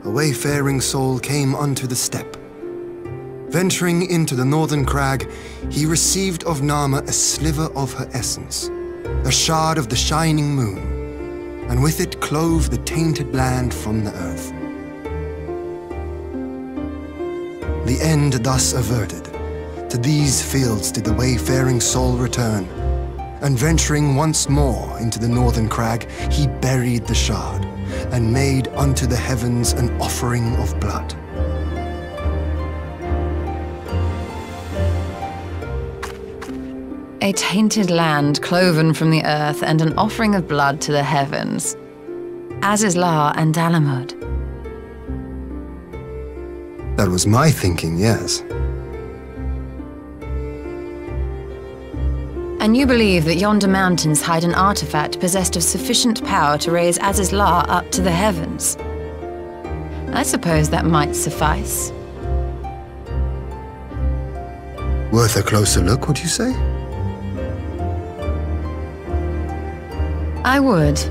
a wayfaring soul came unto the steppe. Venturing into the northern crag, he received of Nama a sliver of her essence, a shard of the shining moon, and with it clove the tainted land from the earth. The end thus averted, To these fields did the wayfaring soul return, and venturing once more into the northern crag, he buried the shard, and made unto the heavens an offering of blood. A tainted land cloven from the earth and an offering of blood to the heavens. Azizlar and Dalamud. That was my thinking, yes. And you believe that yonder mountains hide an artifact possessed of sufficient power to raise Azizlar up to the heavens. I suppose that might suffice. Worth a closer look, would you say? I would.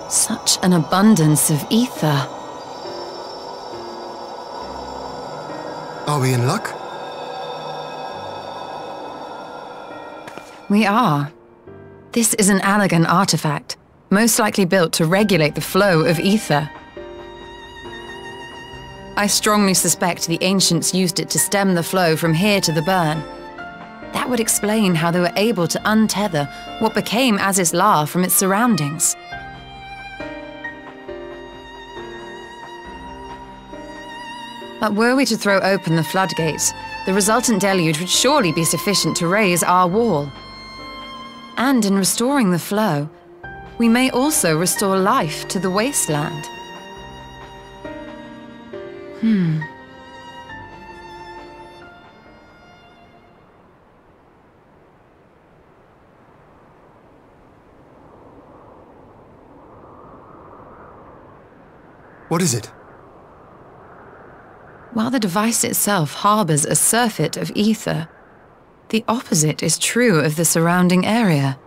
Such an abundance of ether. Are we in luck? We are. This is an Allagan artifact, most likely built to regulate the flow of ether. I strongly suspect the ancients used it to stem the flow from here to the burn. That would explain how they were able to untether what became Aziz's La from its surroundings. But were we to throw open the floodgates, the resultant deluge would surely be sufficient to raise our wall. And in restoring the flow, we may also restore life to the wasteland. What is it? While the device itself harbors a surfeit of ether, the opposite is true of the surrounding area.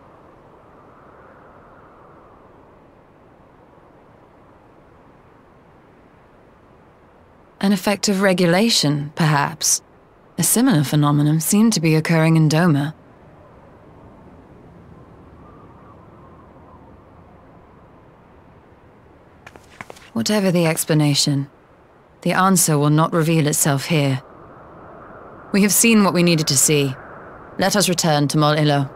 An effect of regulation, perhaps. A similar phenomenon seemed to be occurring in Doma. Whatever the explanation, the answer will not reveal itself here. We have seen what we needed to see. Let us return to Mol Ilo.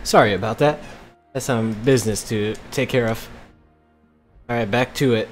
Sorry about that. That's some business to take care of. Alright, back to it.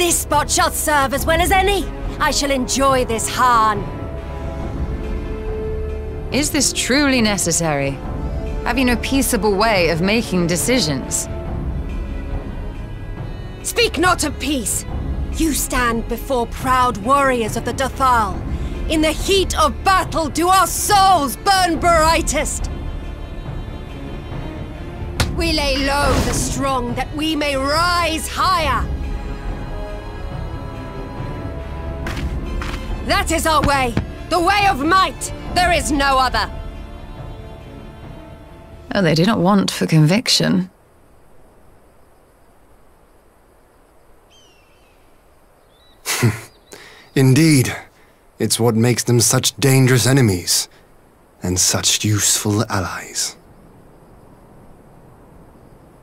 This spot shall serve as well as any. I shall enjoy this Hahn. Is this truly necessary? Have you no peaceable way of making decisions? Speak not of peace. You stand before proud warriors of the Dothal. In the heat of battle do our souls burn brightest. We lay low the strong that we may rise higher. That is our way, the way of might. There is no other. Oh, they do not want for conviction. Indeed. It's what makes them such dangerous enemies, and such useful allies.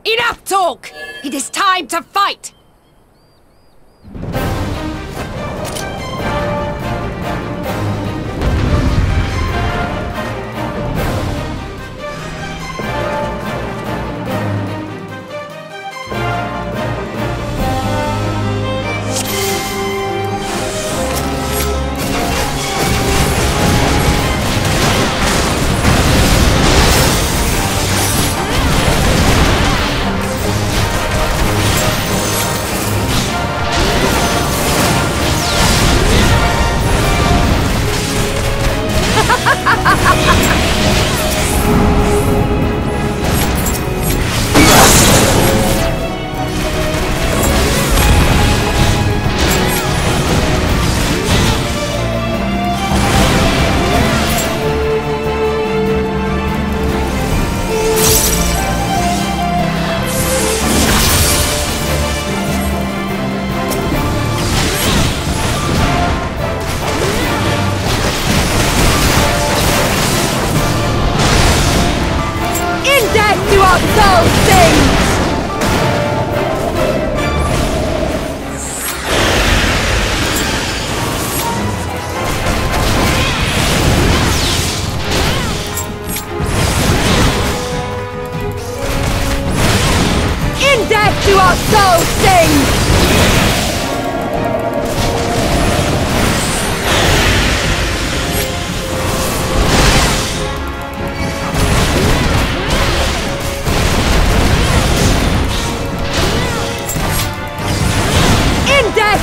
Enough talk! It is time to fight!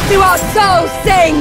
Do our souls sing!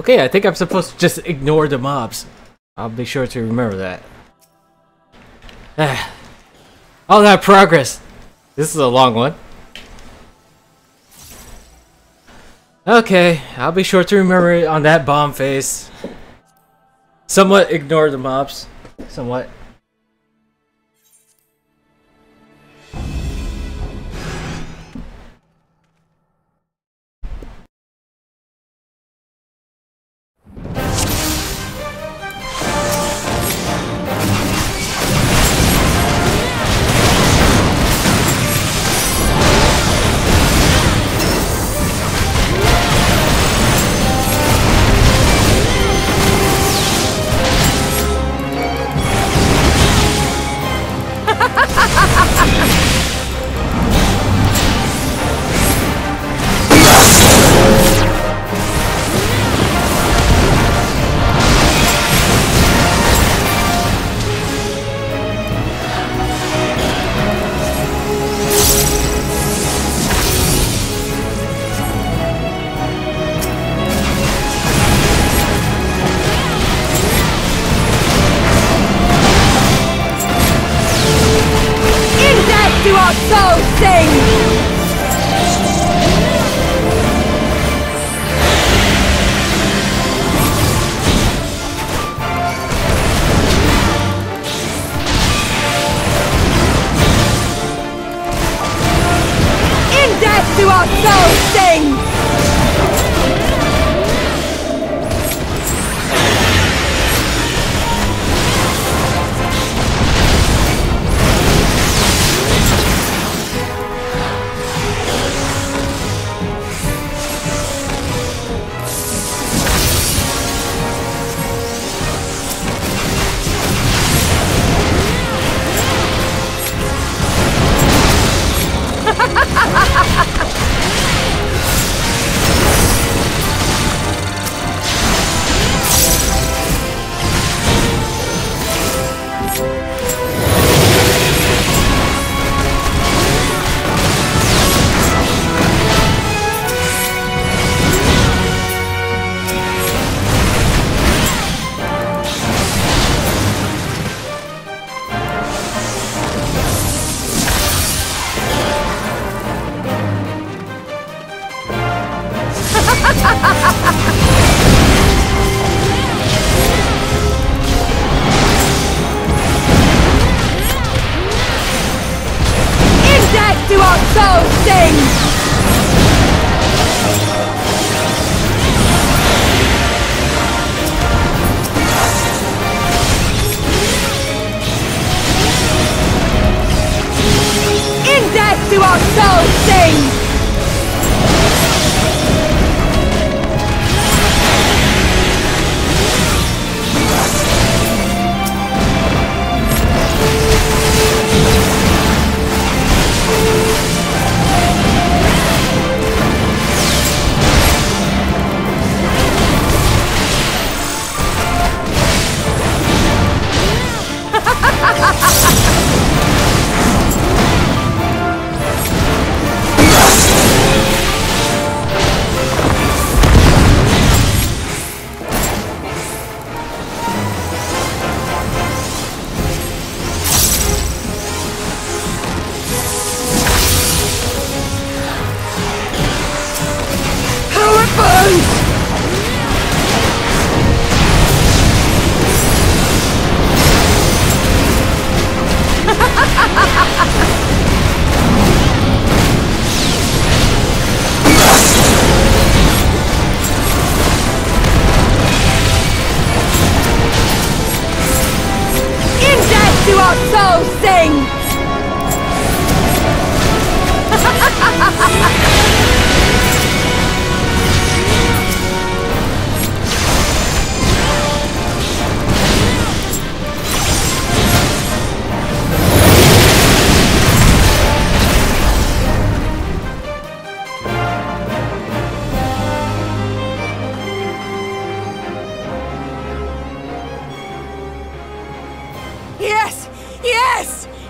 Okay, I think I'm supposed to just ignore the mobs. I'll be sure to remember that. All that progress! This is a long one. Okay, I'll be sure to remember it on that bomb face. Somewhat ignore the mobs. Somewhat.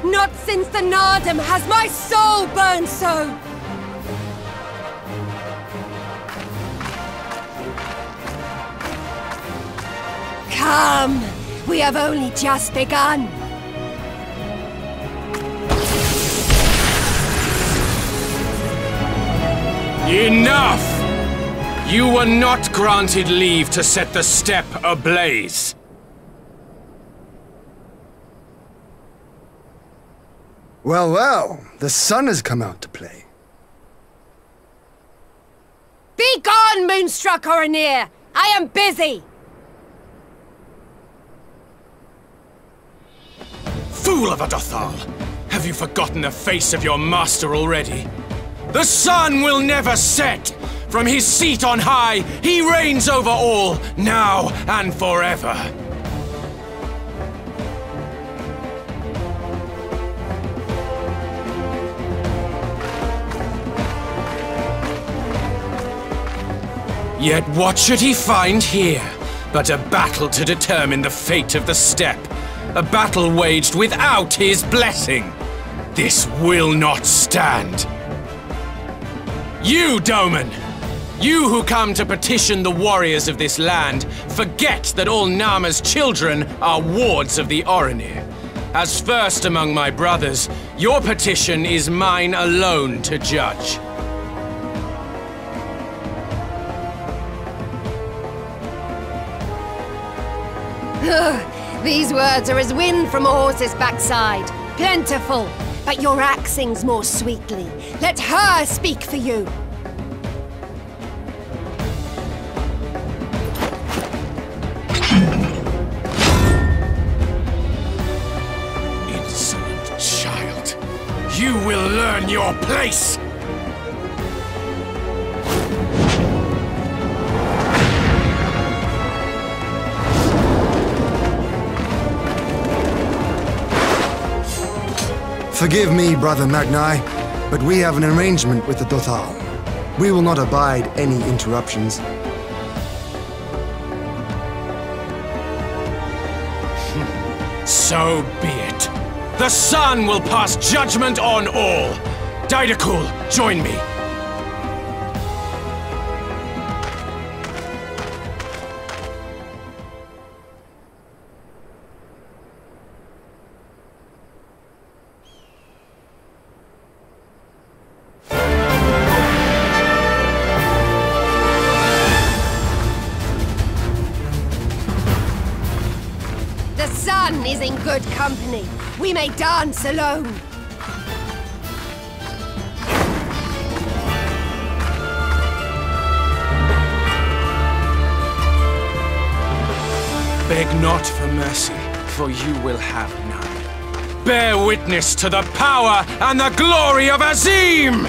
Not since the Nardum has my soul burned so! Come! We have only just begun. Enough! You were not granted leave to set the steppe ablaze. Well, well, the sun has come out to play. Be gone, moonstruck Oranir! I am busy! Fool of a Dothal! Have you forgotten the face of your master already? The sun will never set! From his seat on high, he reigns over all, now and forever. Yet what should he find here but a battle to determine the fate of the steppe? A battle waged without his blessing. This will not stand. You, Doman! You who come to petition the warriors of this land, forget that all Nama's children are wards of the Oranir. As first among my brothers, your petition is mine alone to judge. These words are as wind from a horse's backside. Plentiful, but your axe sings more sweetly. Let her speak for you. Insolent child. You will learn your place! Forgive me, Brother Magni, but we have an arrangement with the Dothal. We will not abide any interruptions. So be it. The sun will pass judgment on all. Didakul, join me. Is in good company. We may dance alone. Beg not for mercy, for you will have none. Bear witness to the power and the glory of Azim!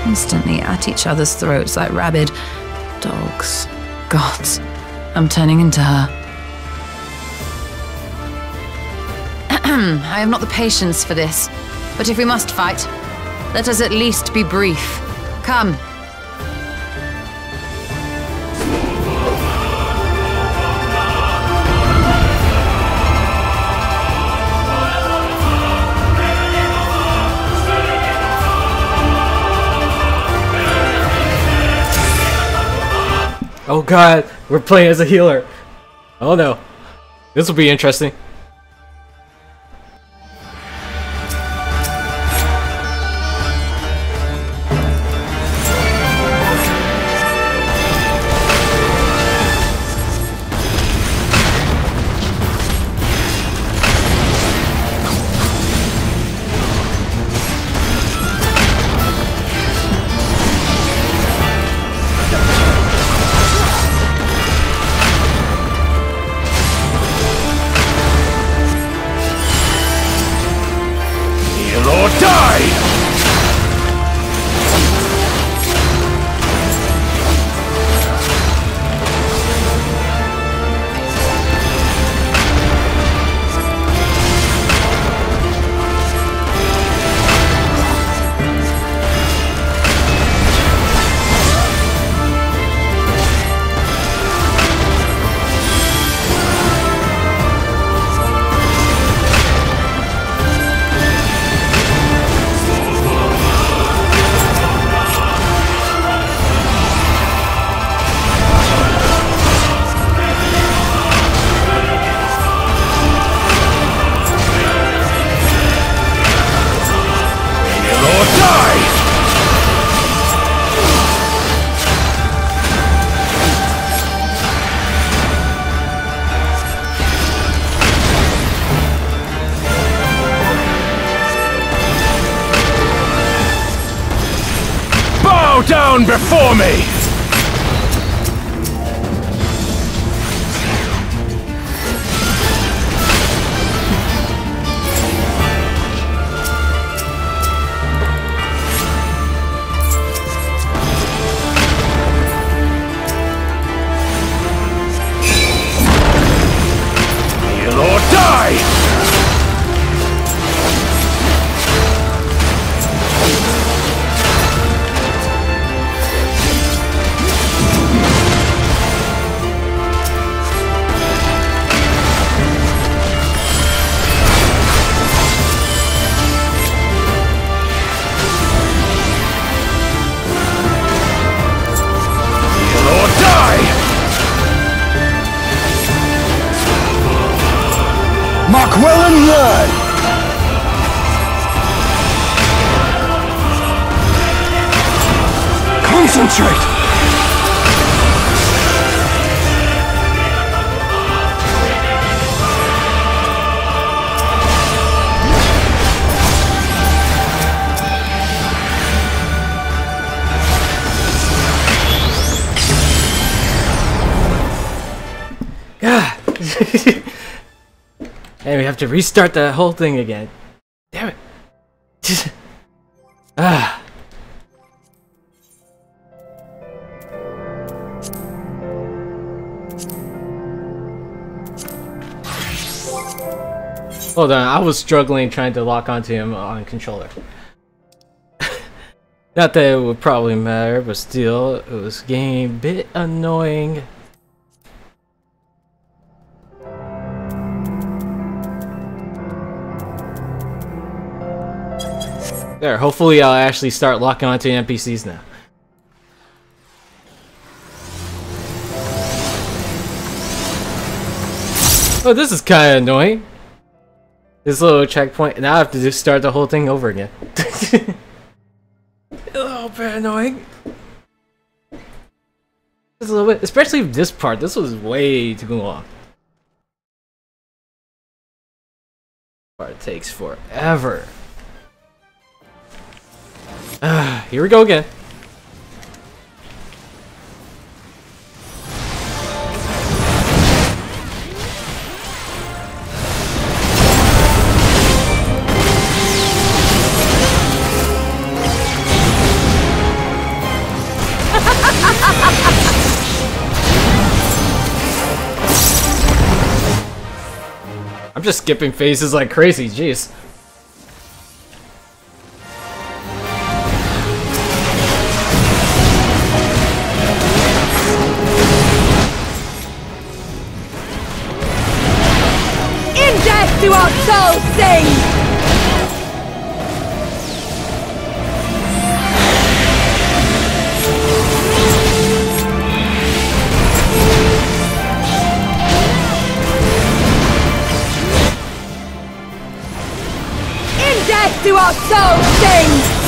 Constantly at each other's throats like rabid dogs. Gods, I'm turning into her. I have not the patience for this, but if we must fight, let us at least be brief. Come. Oh god, we're playing as a healer. Oh no. This will be interesting. down before me! Kneel or die! Mark well and learn! Concentrate! And we have to restart the whole thing again. Damn it. Ah. Hold on, I was struggling trying to lock onto him on controller. Not that it would probably matter, but still, it was getting a bit annoying. There, hopefully I'll actually start locking onto NPCs now. Oh, this is kind of annoying. This little checkpoint, now I have to just start the whole thing over again. A little bit annoying. Just a little bit, especially this part. This was way too long. This part takes forever. Here we go again. I'm just skipping phases like crazy, jeez. Do our souls sing! In death do our souls sing!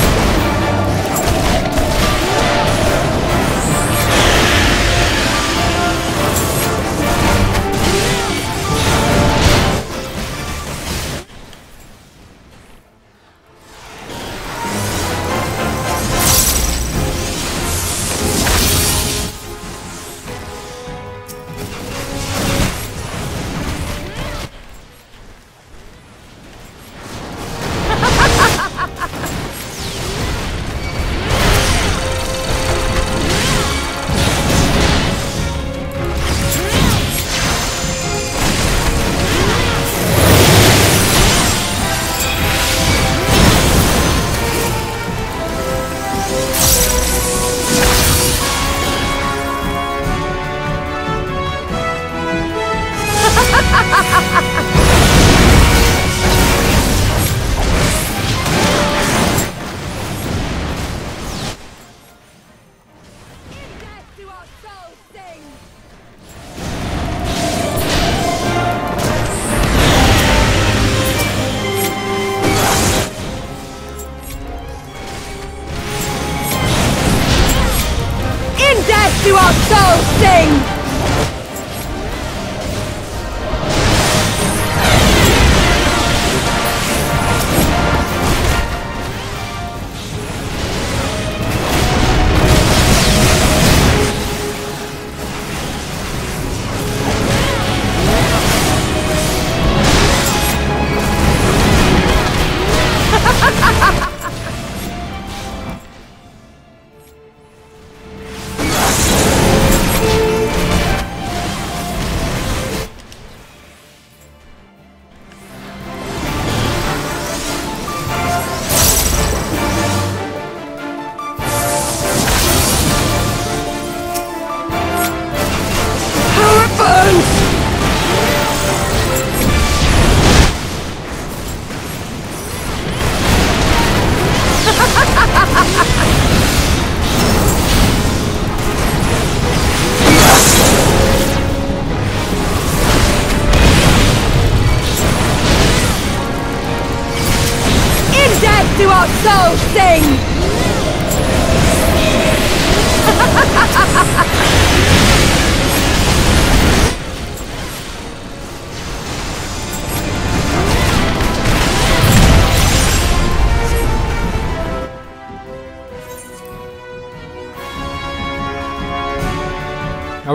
Do our souls sing?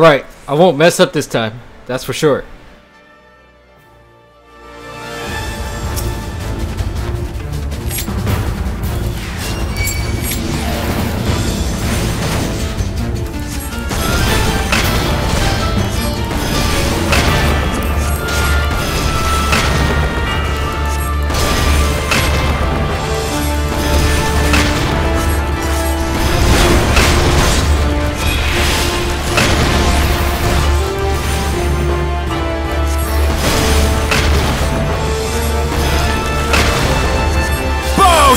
Alright, I won't mess up this time. That's for sure.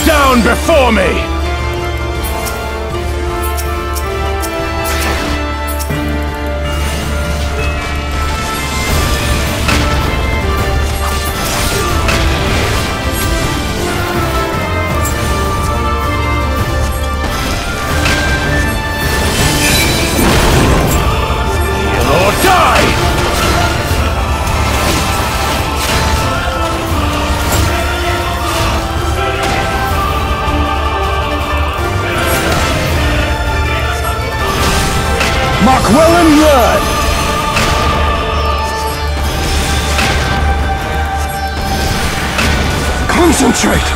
Down before me! Heal or die! Mark well and learn! Concentrate!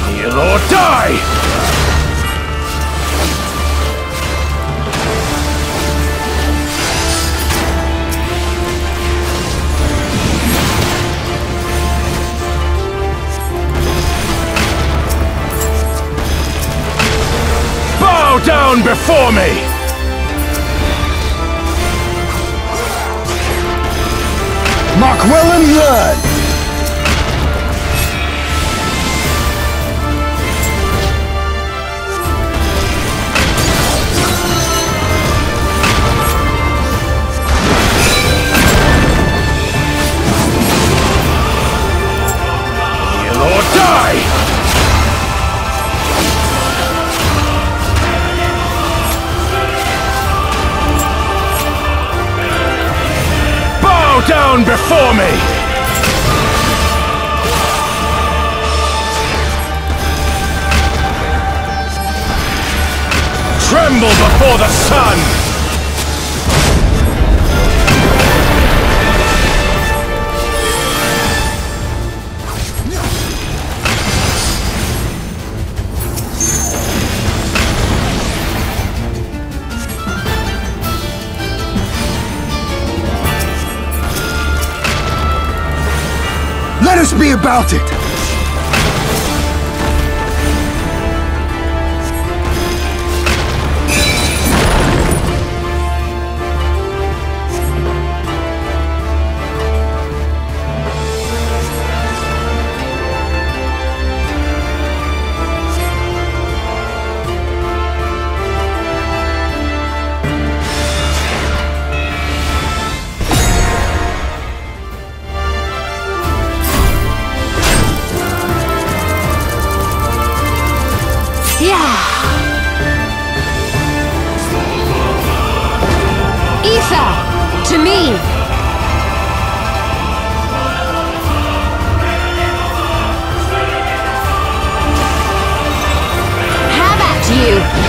Heal or die! Down before me! Mark well and learn! Heal or die! Down before me! Tremble before the sun! Let us be about it! To me! Have at you!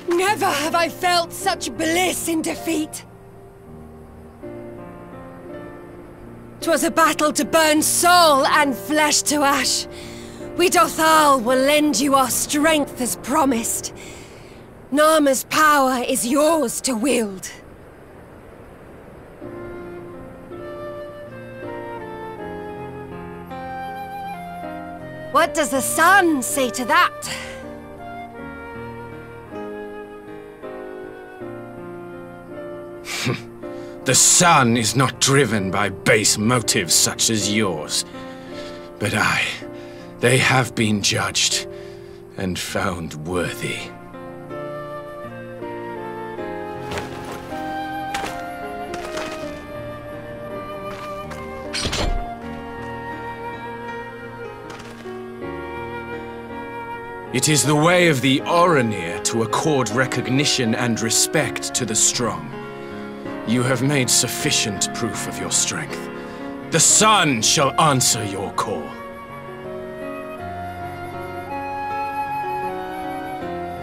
Never have I felt such bliss in defeat. 'Twas a battle to burn soul and flesh to ash. We Dothal will lend you our strength as promised. Narma's power is yours to wield. What does the sun say to that? The sun is not driven by base motives such as yours. But they have been judged and found worthy. It is the way of the Oranir to accord recognition and respect to the strong. You have made sufficient proof of your strength. The sun shall answer your call.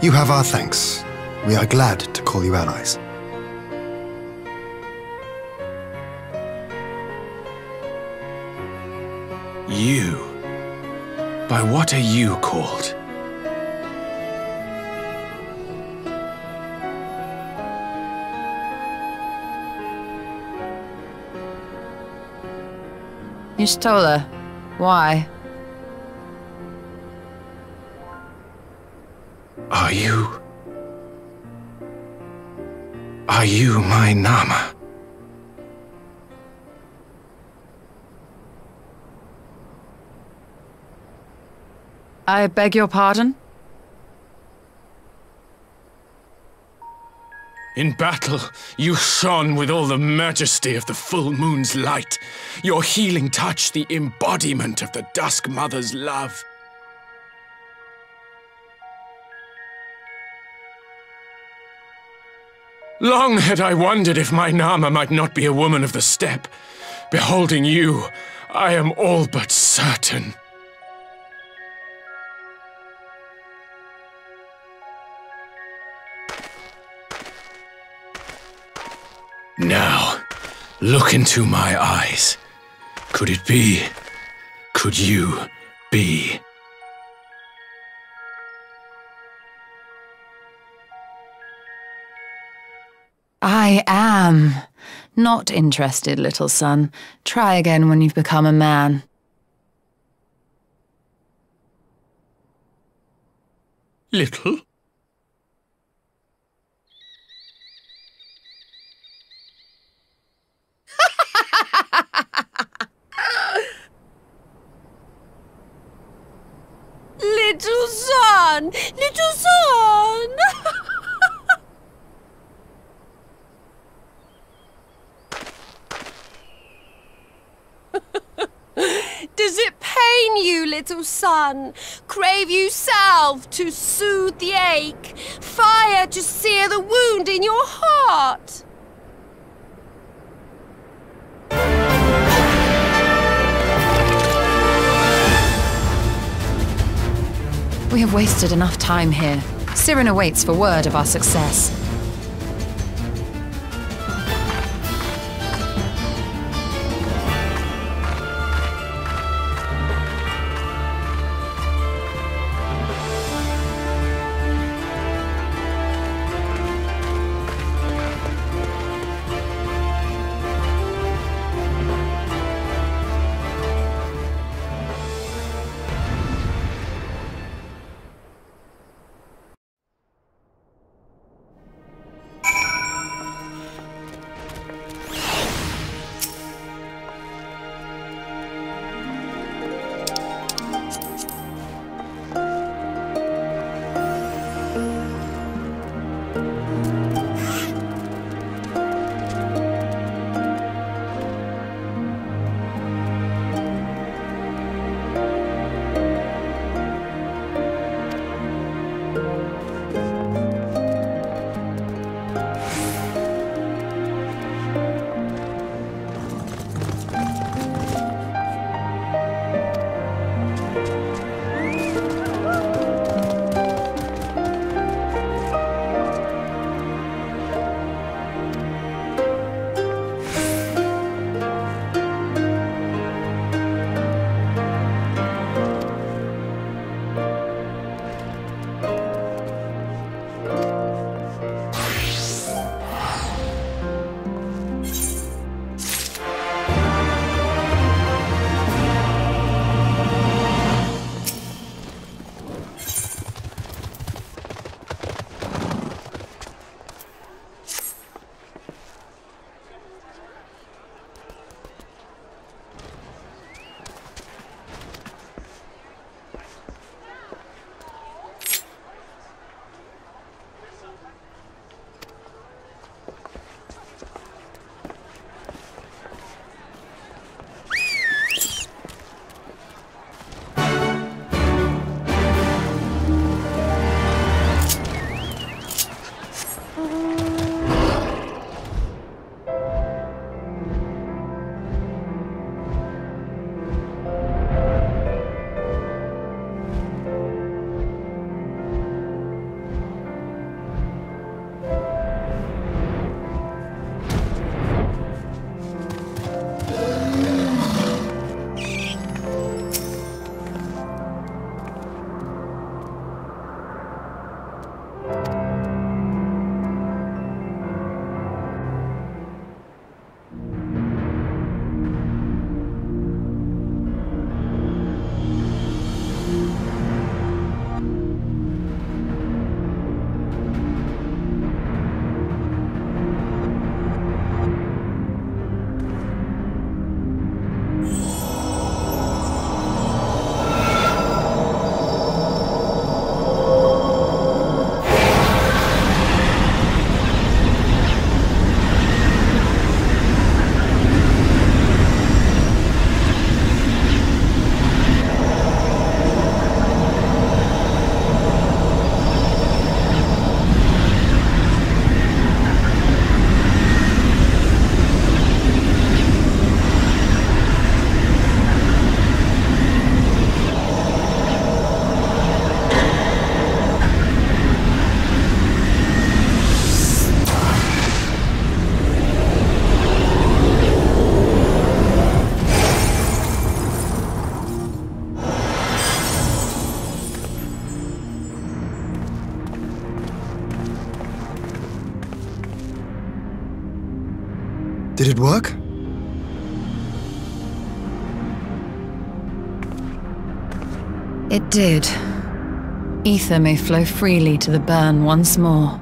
You have our thanks. We are glad to call you allies. You? By what are you called? Y'shtola, why? Are you my Nama? I beg your pardon? In battle, you shone with all the majesty of the full moon's light. Your healing touch, the embodiment of the Dusk Mother's love. Long had I wondered if my Nama might not be a woman of the steppe. Beholding you, I am all but certain. Now, look into my eyes. Could it be? Could you be? I am. Not interested, little son. Try again when you've become a man. Little? Little son! Little son! Does it pain you, little son? Crave you salve to soothe the ache? Fire to sear the wound in your heart? We have wasted enough time here. Siren awaits for word of our success. Did it work? It did. Ether may flow freely to the burn once more.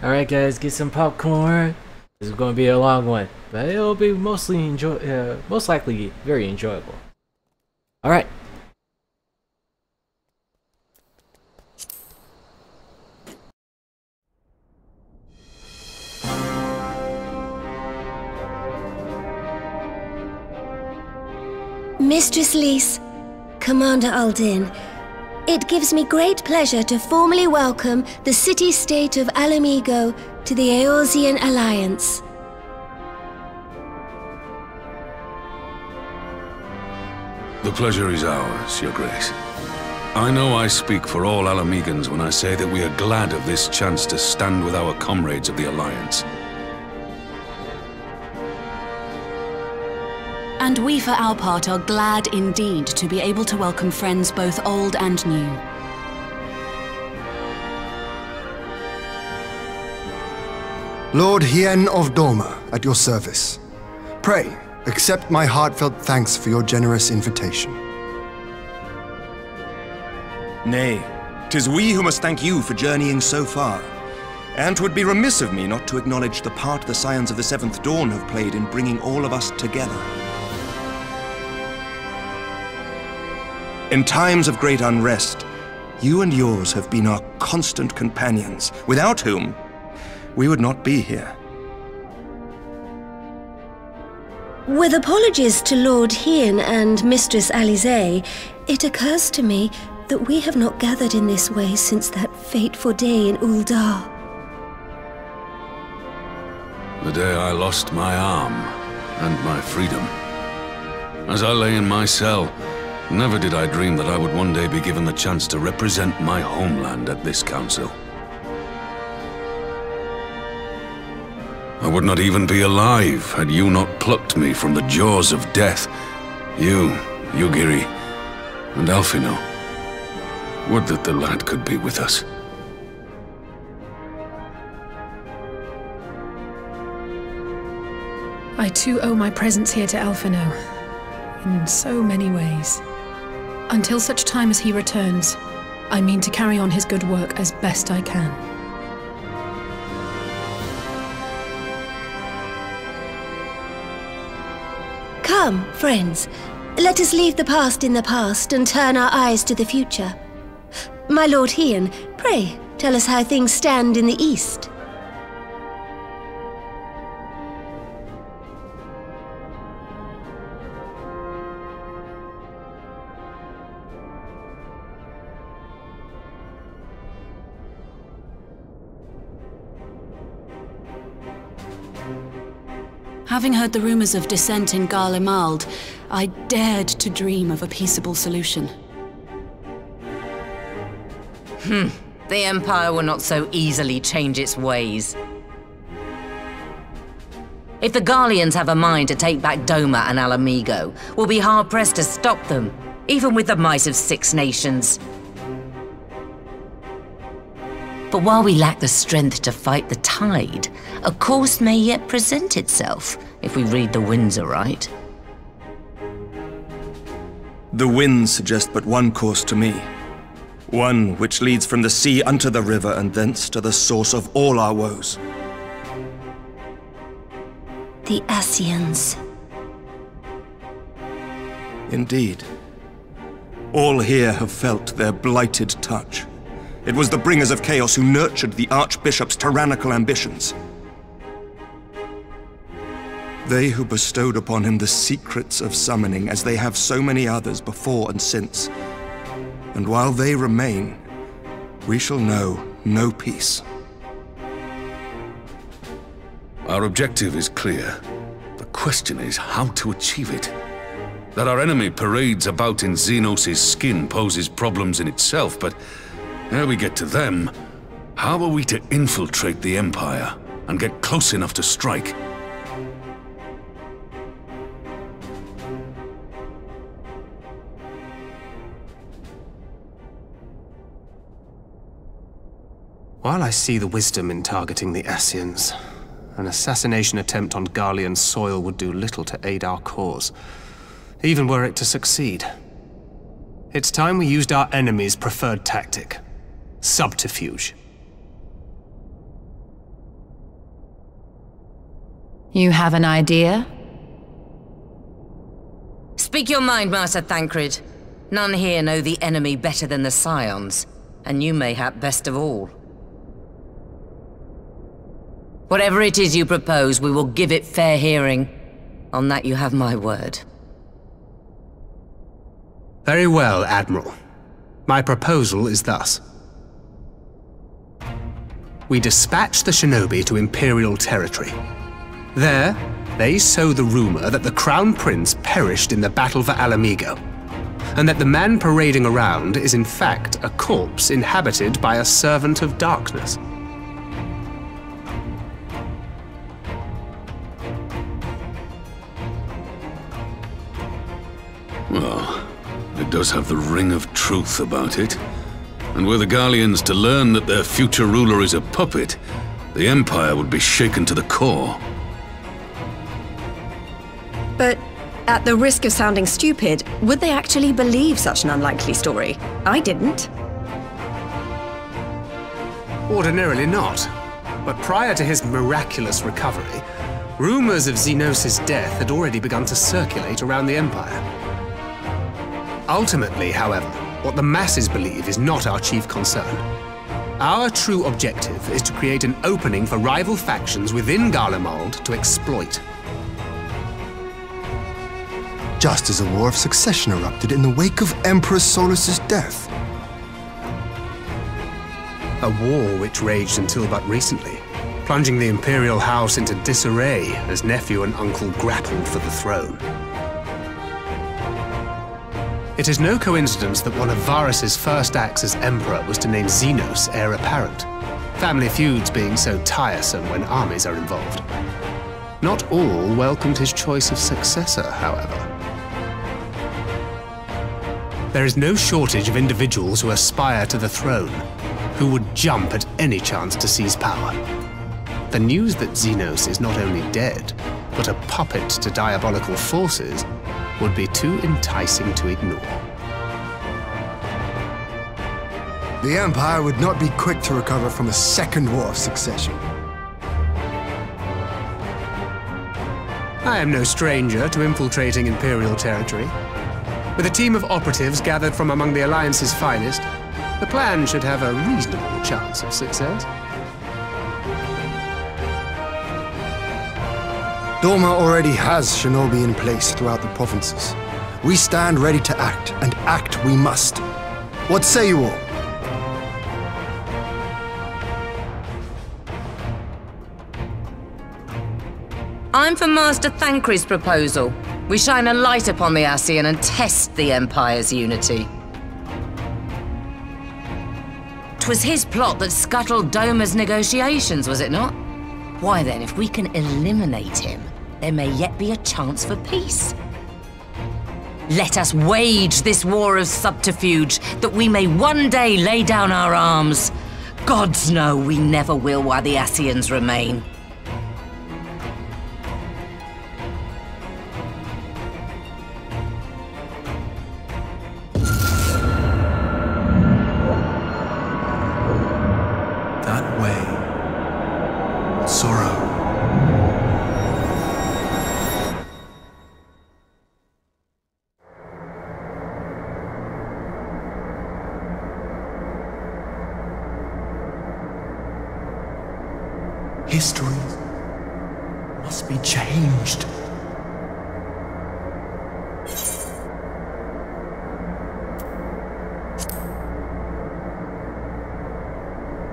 Alright guys, get some popcorn. This is going to be a long one, but it'll be most likely very enjoyable. Alright. Mistress Lys, Commander Aldin, it gives me great pleasure to formally welcome the city-state of Alamigo to the Eorzean Alliance. The pleasure is ours, Your Grace. I know I speak for all Alamegans when I say that we are glad of this chance to stand with our comrades of the Alliance. And we, for our part, are glad indeed to be able to welcome friends both old and new. Lord Hien of Doma, at your service. Pray, accept my heartfelt thanks for your generous invitation. Nay, 'tis we who must thank you for journeying so far. And 'twould be remiss of me not to acknowledge the part the Scions of the Seventh Dawn have played in bringing all of us together. In times of great unrest, you and yours have been our constant companions, without whom we would not be here. With apologies to Lord Hien and Mistress Alisaie, it occurs to me that we have not gathered in this way since that fateful day in Uldar. The day I lost my arm and my freedom. As I lay in my cell, never did I dream that I would one day be given the chance to represent my homeland at this council. I would not even be alive had you not plucked me from the jaws of death. You, Yugiri, and Alphino. Would that the lad could be with us. I too owe my presence here to Alphino, in so many ways. Until such time as he returns, I mean to carry on his good work as best I can. Come, friends, let us leave the past in the past and turn our eyes to the future. My Lord Hien, pray, tell us how things stand in the east. Having heard the rumors of dissent in Garlemald, I dared to dream of a peaceable solution. The Empire will not so easily change its ways. If the Garleans have a mind to take back Doma and Alamigo, we'll be hard-pressed to stop them, even with the might of 6 nations. But while we lack the strength to fight the tide, a course may yet present itself, if we read the winds aright. The winds suggest but one course to me. One which leads from the sea unto the river and thence to the source of all our woes. The Ascians. Indeed. All here have felt their blighted touch. It was the bringers of chaos who nurtured the Archbishop's tyrannical ambitions. They who bestowed upon him the secrets of summoning, as they have so many others before and since. And while they remain, we shall know no peace. Our objective is clear. The question is how to achieve it. That our enemy parades about in Xenos' skin poses problems in itself, but ere we get to them, how are we to infiltrate the Empire and get close enough to strike? While I see the wisdom in targeting the Ascians, an assassination attempt on Garlean soil would do little to aid our cause, even were it to succeed. It's time we used our enemy's preferred tactic: subterfuge. You have an idea? Speak your mind, Master Thancred. None here know the enemy better than the Scions, and you mayhap best of all. Whatever it is you propose, we will give it fair hearing. On that you have my word. Very well, Admiral. My proposal is thus. We dispatch the shinobi to Imperial territory. There, they sow the rumor that the Crown Prince perished in the battle for Alamigo, and that the man parading around is in fact a corpse inhabited by a servant of darkness. Well, it does have the ring of truth about it. And were the Garleans to learn that their future ruler is a puppet, the Empire would be shaken to the core. But at the risk of sounding stupid, would they actually believe such an unlikely story? I didn't. Ordinarily not. But prior to his miraculous recovery, rumors of Xenos' death had already begun to circulate around the Empire. Ultimately, however, what the masses believe is not our chief concern. Our true objective is to create an opening for rival factions within Garlemald to exploit. Just as a war of succession erupted in the wake of Emperor Solus's death. A war which raged until but recently, plunging the Imperial House into disarray as nephew and uncle grappled for the throne. It is no coincidence that one of Varus's first acts as Emperor was to name Xenos heir apparent, family feuds being so tiresome when armies are involved. Not all welcomed his choice of successor, however. There is no shortage of individuals who aspire to the throne, who would jump at any chance to seize power. The news that Xenos is not only dead, but a puppet to diabolical forces would be too enticing to ignore. The Empire would not be quick to recover from a second war of succession. I am no stranger to infiltrating Imperial territory. With a team of operatives gathered from among the Alliance's finest, the plan should have a reasonable chance of success. Doma already has shinobi in place throughout the provinces. We stand ready to act, and act we must. What say you all? I'm for Master Thancred's proposal. We shine a light upon the Ascian and test the Empire's unity. 'Twas his plot that scuttled Doma's negotiations, was it not? Why then, if we can eliminate him, there may yet be a chance for peace. Let us wage this war of subterfuge, that we may one day lay down our arms. Gods know we never will while the Ascians remain. History must be changed.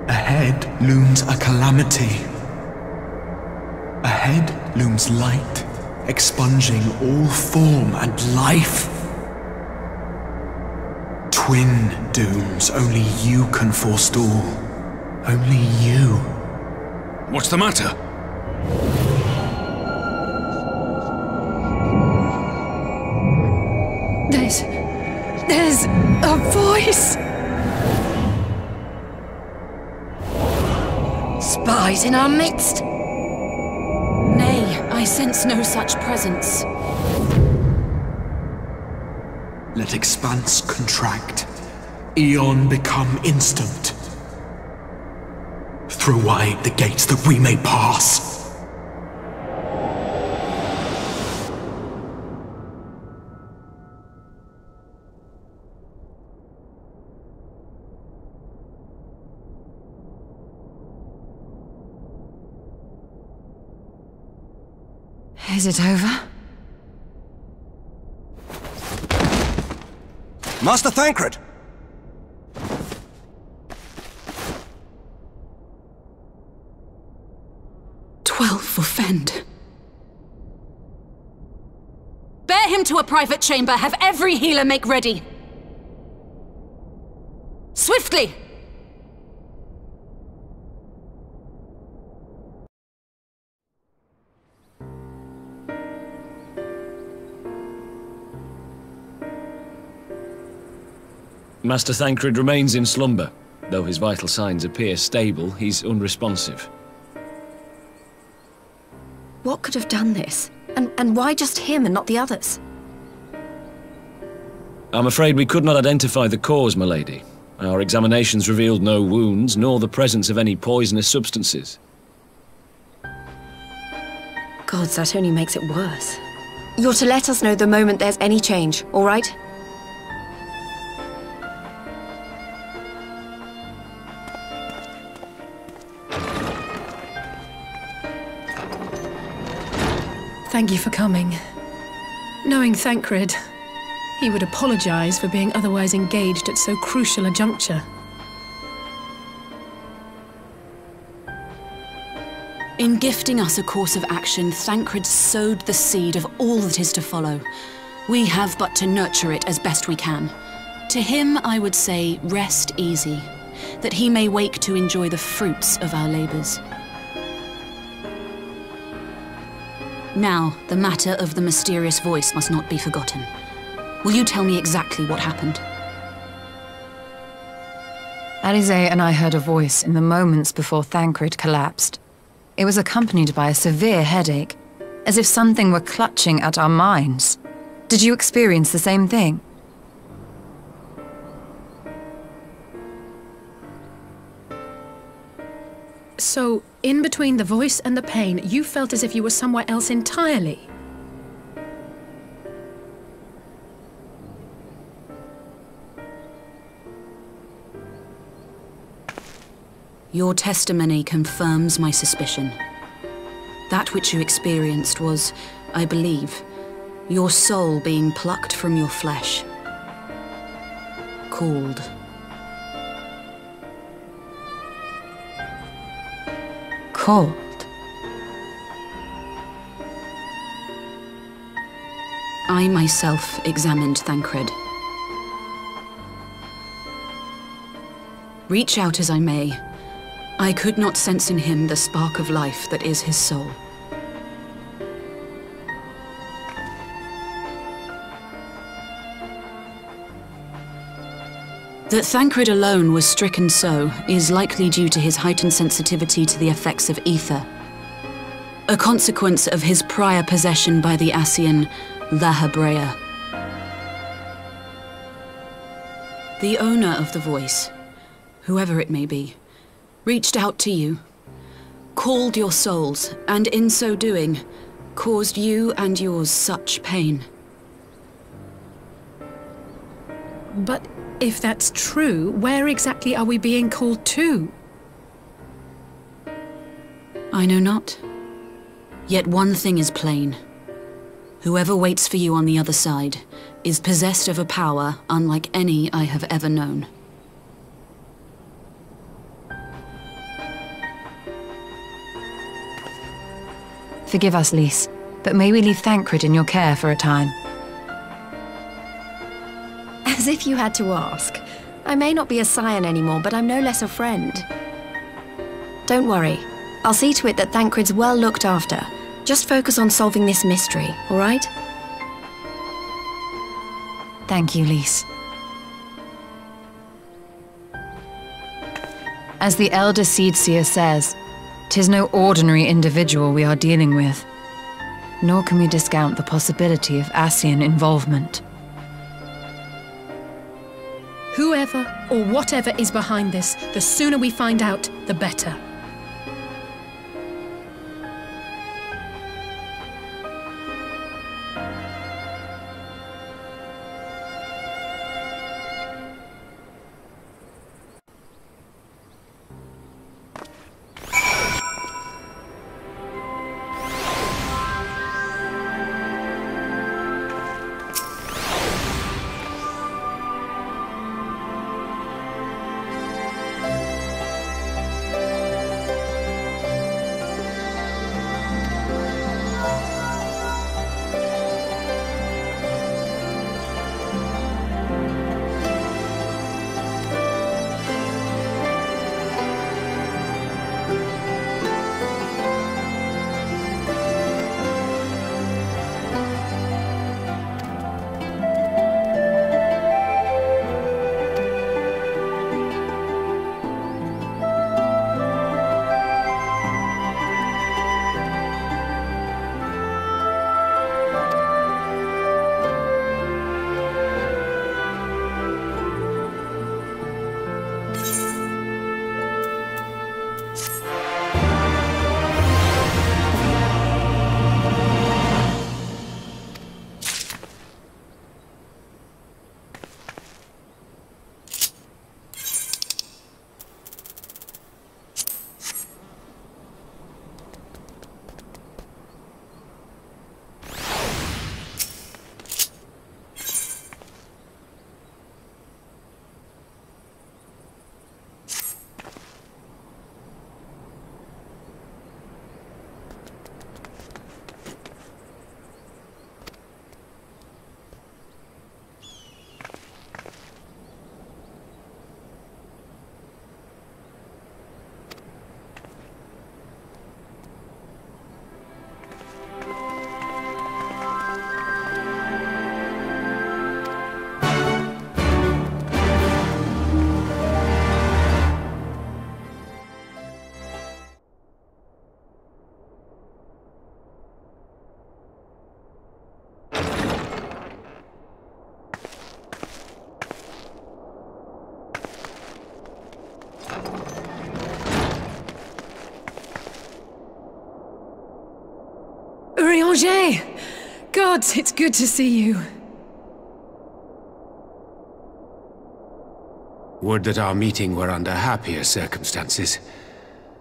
Ahead looms a calamity. Ahead looms light, expunging all form and life. Twin dooms only you can forestall. Only you. What's the matter? There's a voice! Spies in our midst? Nay, I sense no such presence. Let expanse contract, eon become instant. Throw wide the gates that we may pass. Is it over? Master Thancred! For Fend. Bear him to a private chamber. Have every healer make ready. Swiftly! Master Thancred remains in slumber. Though his vital signs appear stable, he's unresponsive. What could have done this? And why just him and not the others? I'm afraid we could not identify the cause, my lady. Our examinations revealed no wounds, nor the presence of any poisonous substances. Gods, that only makes it worse. You're to let us know the moment there's any change, all right? Thank you for coming. Knowing Thancred, he would apologize for being otherwise engaged at so crucial a juncture. In gifting us a course of action, Thancred sowed the seed of all that is to follow. We have but to nurture it as best we can. To him, I would say, rest easy, that he may wake to enjoy the fruits of our labors. Now, the matter of the mysterious voice must not be forgotten. Will you tell me exactly what happened? Alize and I heard a voice in the moments before Thancred collapsed. It was accompanied by a severe headache, as if something were clutching at our minds. Did you experience the same thing? So, in between the voice and the pain, you felt as if you were somewhere else entirely? Your testimony confirms my suspicion. That which you experienced was, I believe, your soul being plucked from your flesh. Called. Called? I myself examined Thancred. Reach out as I may, I could not sense in him the spark of life that is his soul. That Thancred alone was stricken so is likely due to his heightened sensitivity to the effects of ether, a consequence of his prior possession by the Ascian Lahabrea. The owner of the voice, whoever it may be, reached out to you, called your souls, and in so doing, caused you and yours such pain. But if that's true, where exactly are we being called to? I know not. Yet one thing is plain. Whoever waits for you on the other side is possessed of a power unlike any I have ever known. Forgive us, Lys, but may we leave Thancred in your care for a time? As if you had to ask. I may not be a scion anymore, but I'm no less a friend. Don't worry. I'll see to it that Thancred's well looked after. Just focus on solving this mystery, all right? Thank you, Lys. As the Elder Seedseer says, 'tis no ordinary individual we are dealing with. Nor can we discount the possibility of Ascian involvement. Whoever or whatever is behind this, the sooner we find out, the better. Orianger! Gods, it's good to see you. Would that our meeting were under happier circumstances.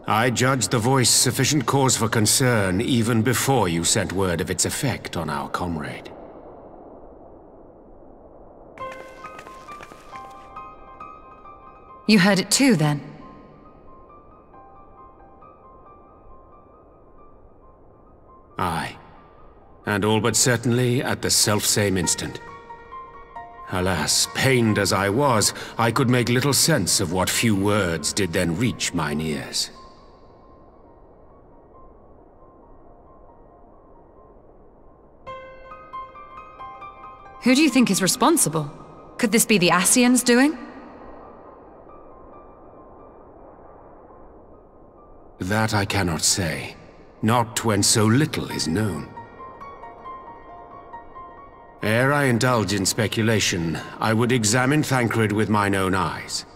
I judged the voice sufficient cause for concern even before you sent word of its effect on our comrade. You heard it too, then? Aye. And all but certainly at the selfsame instant. Alas, pained as I was, I could make little sense of what few words did then reach mine ears. Who do you think is responsible? Could this be the Ascians doing? That I cannot say. Not when so little is known. Ere I indulge in speculation, I would examine Thancred with mine own eyes.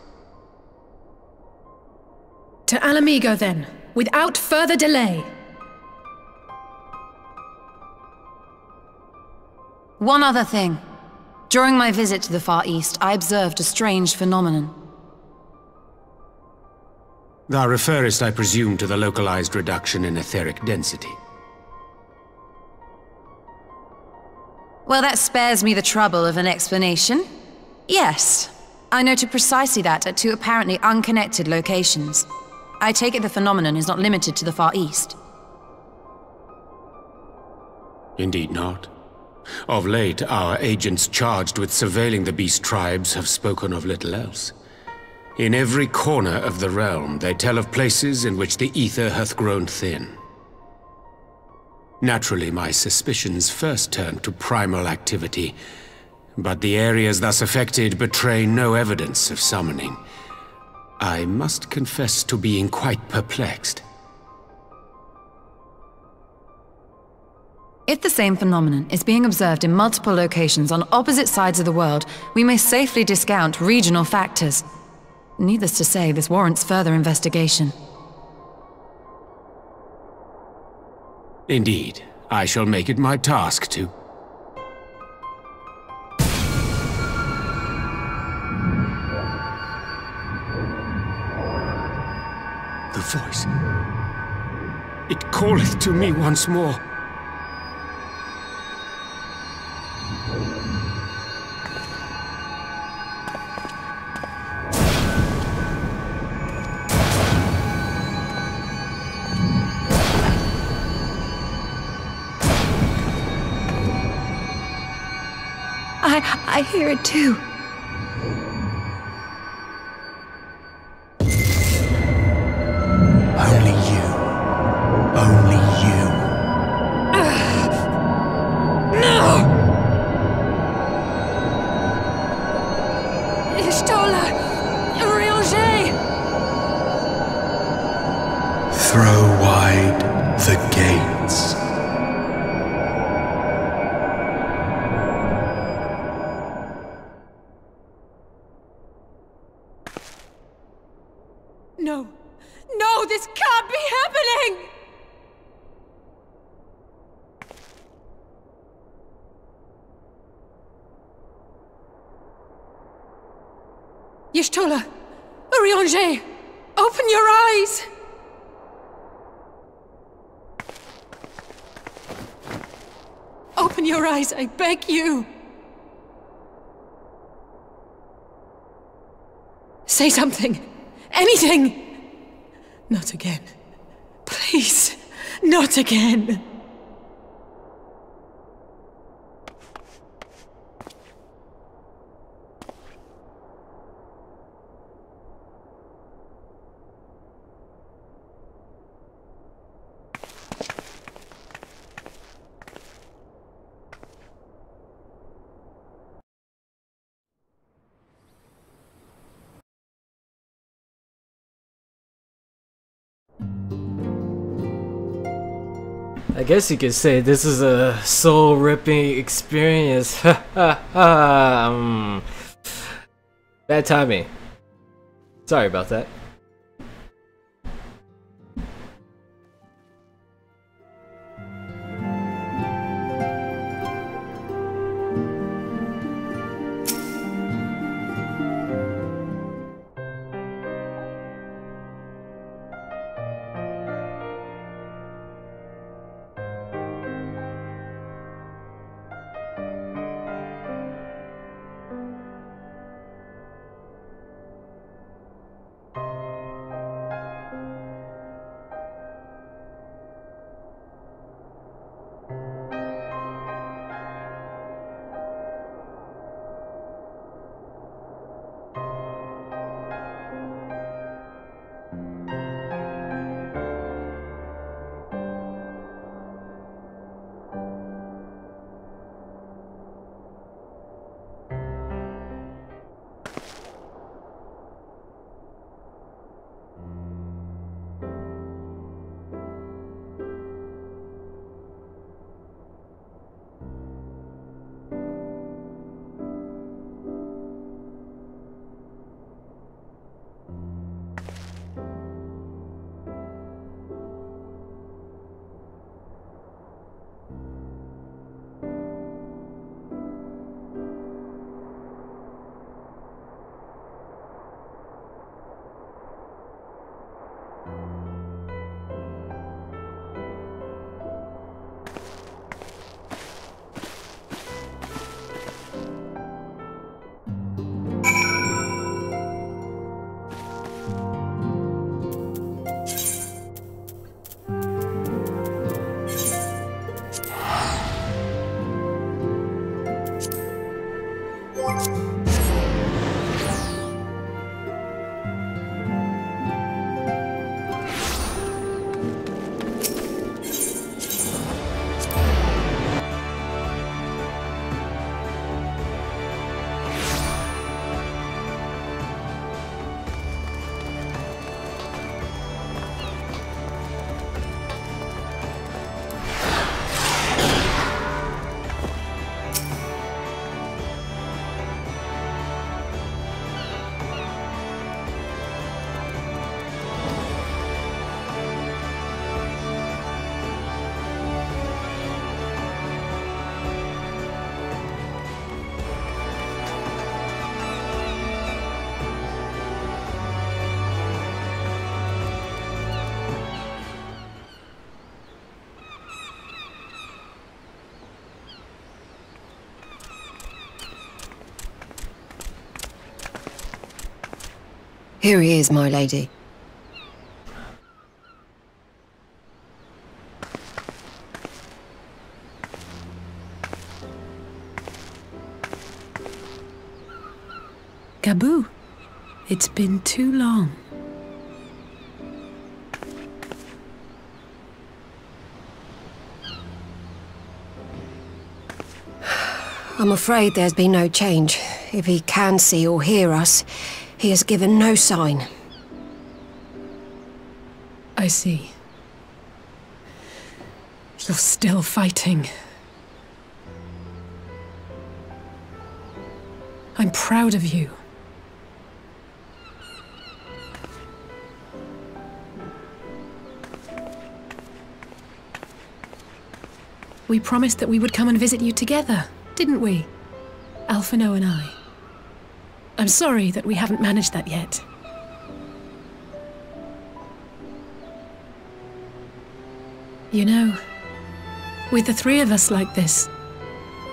To Alamigo, then, without further delay. One other thing. During my visit to the Far East, I observed a strange phenomenon. Thou referest, I presume, to the localized reduction in etheric density. Well, that spares me the trouble of an explanation. Yes, I noted precisely that at two apparently unconnected locations. I take it the phenomenon is not limited to the Far East. Indeed not. Of late, our agents charged with surveilling the beast tribes have spoken of little else. In every corner of the realm, they tell of places in which the ether hath grown thin. Naturally, my suspicions first turned to primal activity, but the areas thus affected betray no evidence of summoning. I must confess to being quite perplexed. If the same phenomenon is being observed in multiple locations on opposite sides of the world, we may safely discount regional factors. Needless to say, this warrants further investigation. Indeed, I shall make it my task to. The voice. It calleth to me once more. I hear it too. Only you. Only you. No! Ishtola! Orianger! Throw wide the gates. No! No, this can't be happening! Y'shtola! Orianger! Open your eyes! Open your eyes, I beg you! Say something! Anything! Not again. Please, not again. I guess you could say this is a soul-ripping experience. Bad timing. Sorry about that. Here he is, my lady. Gabu, it's been too long. I'm afraid there's been no change. If he can see or hear us, he has given no sign. I see. You're still fighting. I'm proud of you. We promised that we would come and visit you together, didn't we? Alphino and I. I'm sorry that we haven't managed that yet. You know, with the three of us like this,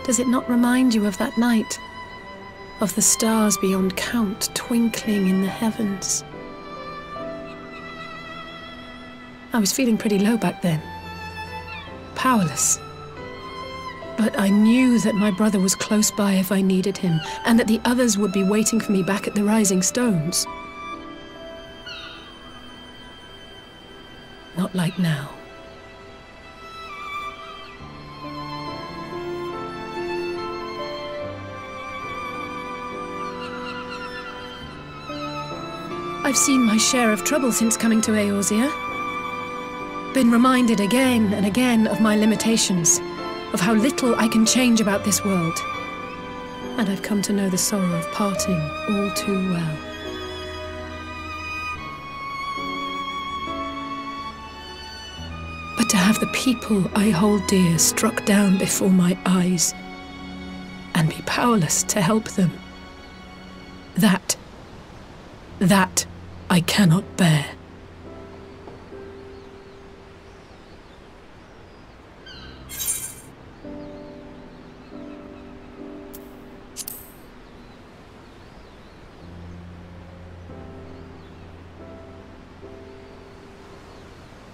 does it not remind you of that night? Of the stars beyond count twinkling in the heavens? I was feeling pretty low back then. Powerless. But I knew that my brother was close by if I needed him, and that the others would be waiting for me back at the Rising Stones. Not like now. I've seen my share of trouble since coming to Eorzea. Been reminded again and again of my limitations, of how little I can change about this world. And I've come to know the sorrow of parting all too well. But to have the people I hold dear struck down before my eyes, and be powerless to help them, that I cannot bear.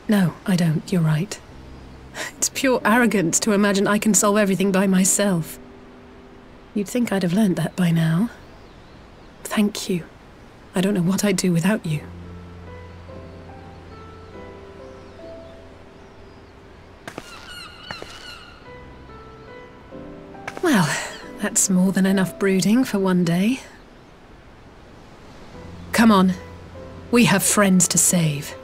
No, I don't. You're right. It's pure arrogance to imagine I can solve everything by myself. You'd think I'd have learned that by now. Thank you. I don't know what I'd do without you. Well, that's more than enough brooding for one day. Come on. We have friends to save.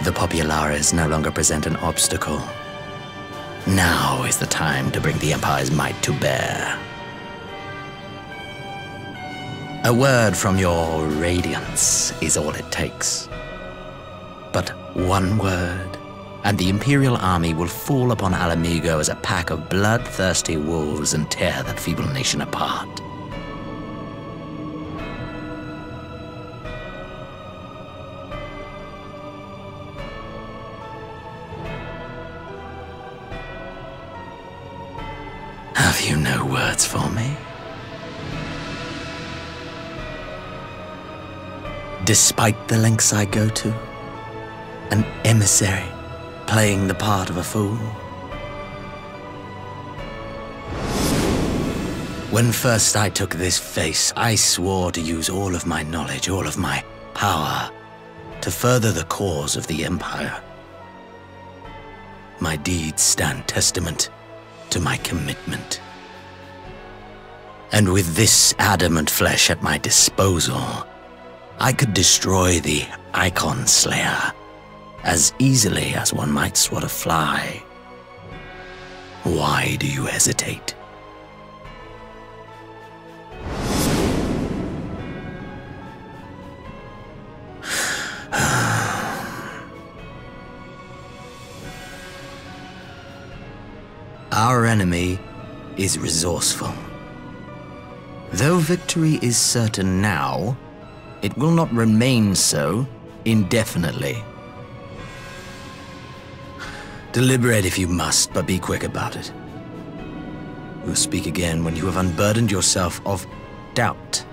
The populares no longer present an obstacle. Now is the time to bring the Empire's might to bear. A word from your Radiance is all it takes. But one word, and the Imperial army will fall upon Alamigo as a pack of bloodthirsty wolves and tear that feeble nation apart. Have you no words for me? Despite the lengths I go to, an emissary playing the part of a fool. When first I took this face, I swore to use all of my knowledge, all of my power, to further the cause of the Empire. My deeds stand testament to my commitment. And with this adamant flesh at my disposal, I could destroy the Icon Slayer as easily as one might swat a fly. Why do you hesitate? Our enemy is resourceful. Though victory is certain now, it will not remain so indefinitely. Deliberate if you must, but be quick about it. We'll speak again when you have unburdened yourself of doubt.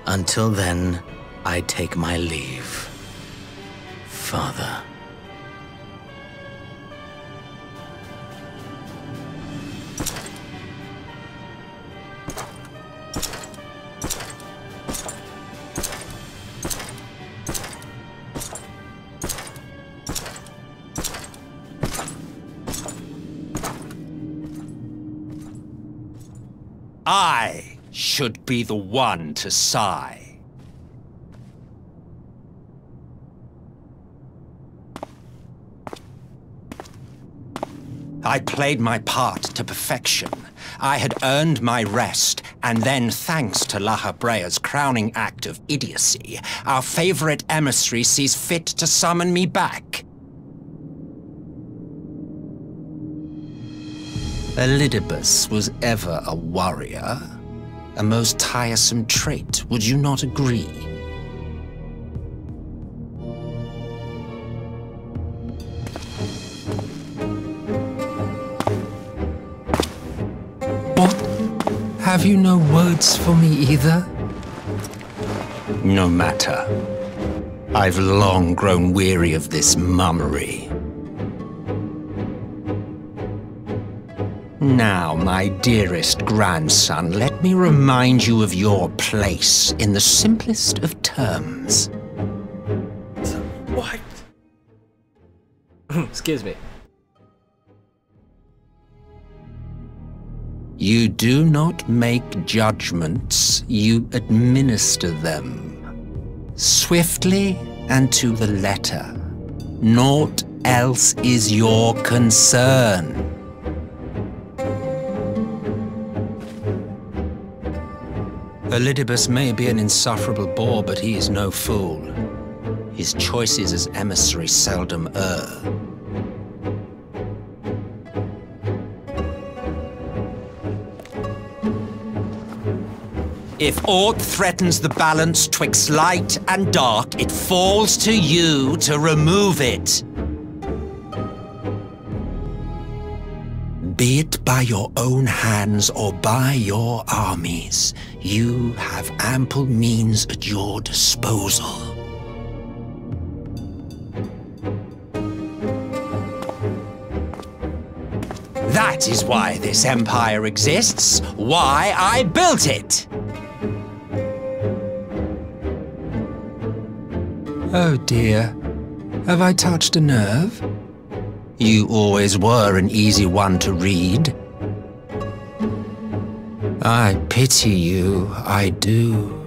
Until then, I take my leave, Father. I should be the one to sigh. I played my part to perfection. I had earned my rest, and then, thanks to La Habrea's crowning act of idiocy, our favorite emissary sees fit to summon me back. Elidibus was ever a warrior. A most tiresome trait, would you not agree? What? Have you no words for me either? No matter. I've long grown weary of this mummery. Now, my dearest grandson, let me remind you of your place in the simplest of terms. What? Excuse me. You do not make judgments, you administer them. Swiftly and to the letter. Naught else is your concern. Elidibus may be an insufferable bore, but he is no fool. His choices as emissary seldom err. If aught threatens the balance twixt light and dark, it falls to you to remove it. Be it by your own hands or by your armies, you have ample means at your disposal. That is why this empire exists, why I built it. Oh dear, have I touched a nerve? You always were an easy one to read. I pity you, I do.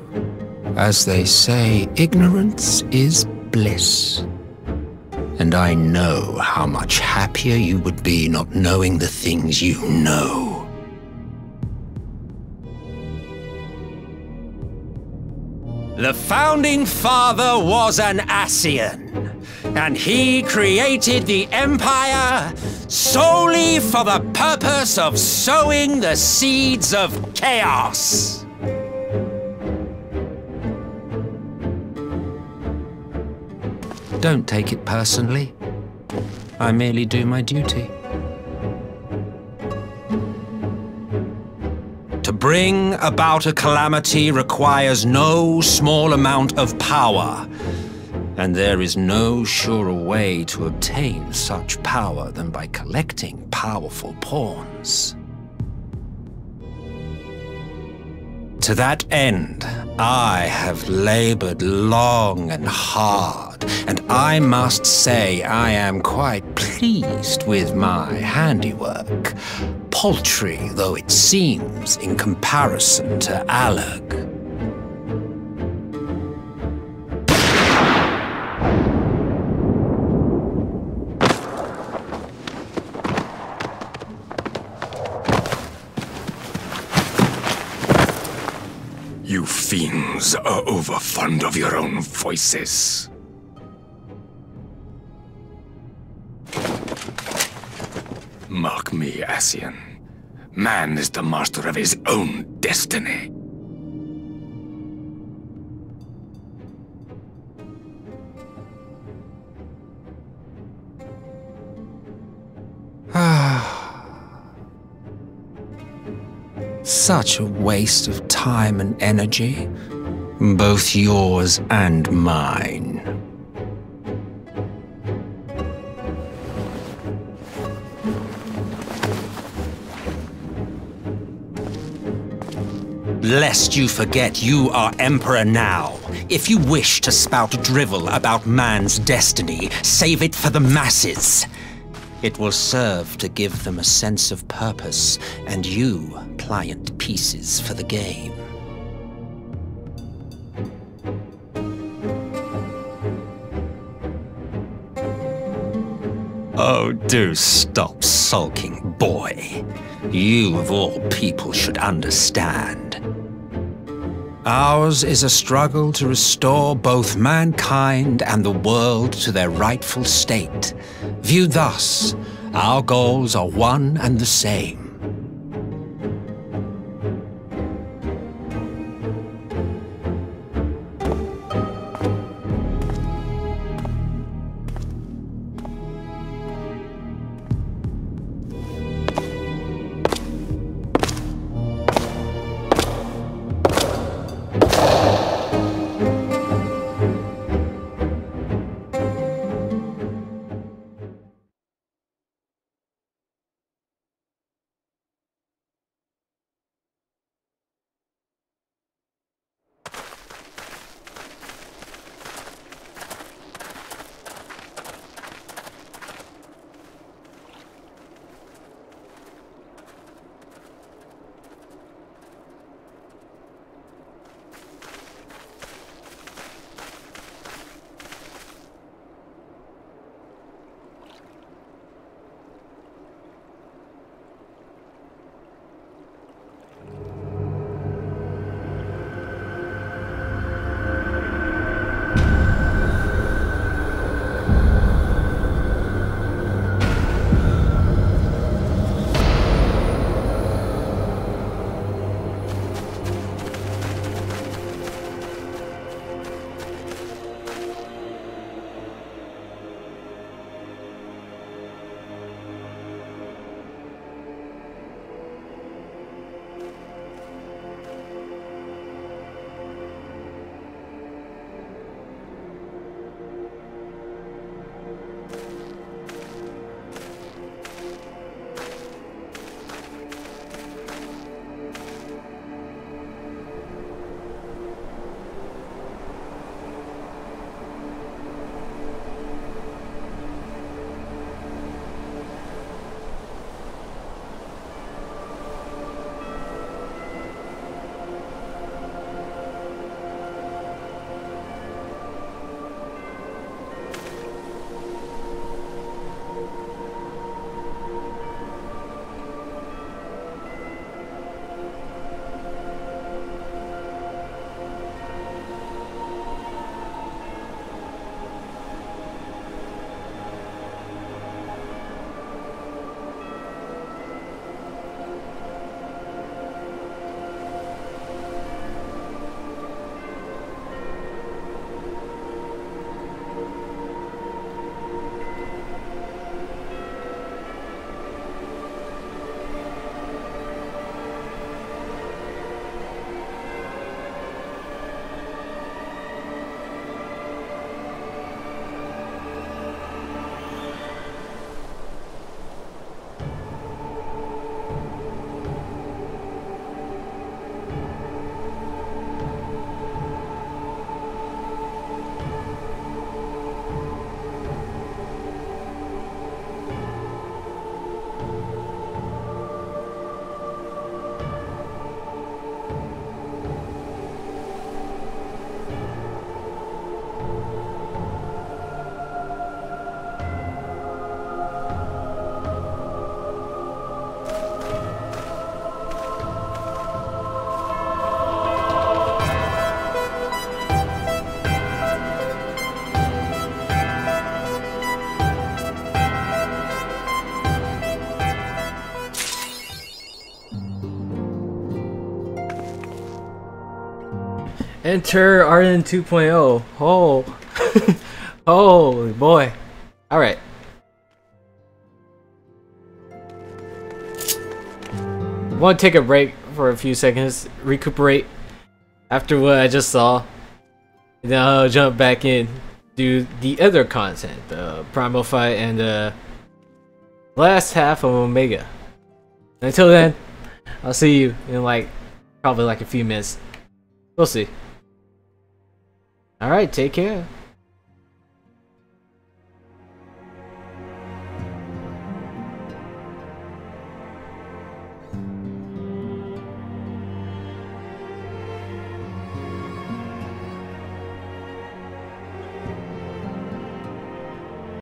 As they say, ignorance is bliss. And I know how much happier you would be not knowing the things you know. The Founding Father was an Ascian, and he created the Empire solely for the purpose of sowing the seeds of chaos. Don't take it personally. I merely do my duty. To bring about a calamity requires no small amount of power, and there is no surer way to obtain such power than by collecting powerful pawns. To that end, I have labored long and hard, and I must say I am quite pleased with my handiwork, paltry though it seems in comparison to Alag. You fiends are overfond of your own voices. Mark me, Ascian. Man is the master of his own destiny. Such a waste of time and energy, both yours and mine. Lest you forget you are Emperor now. If you wish to spout drivel about man's destiny, save it for the masses. It will serve to give them a sense of purpose, and you pliant pieces for the game. Oh, do stop sulking, boy. You, of all people, should understand. Ours is a struggle to restore both mankind and the world to their rightful state. Viewed thus, our goals are one and the same. Enter Arden 2.0. Oh. Holy boy. Alright. I want to take a break for a few seconds, recuperate after what I just saw. And then I'll jump back in, do the other content, the Primal Fight and the last half of Omega. Until then, I'll see you in probably a few minutes. We'll see. Alright, take care.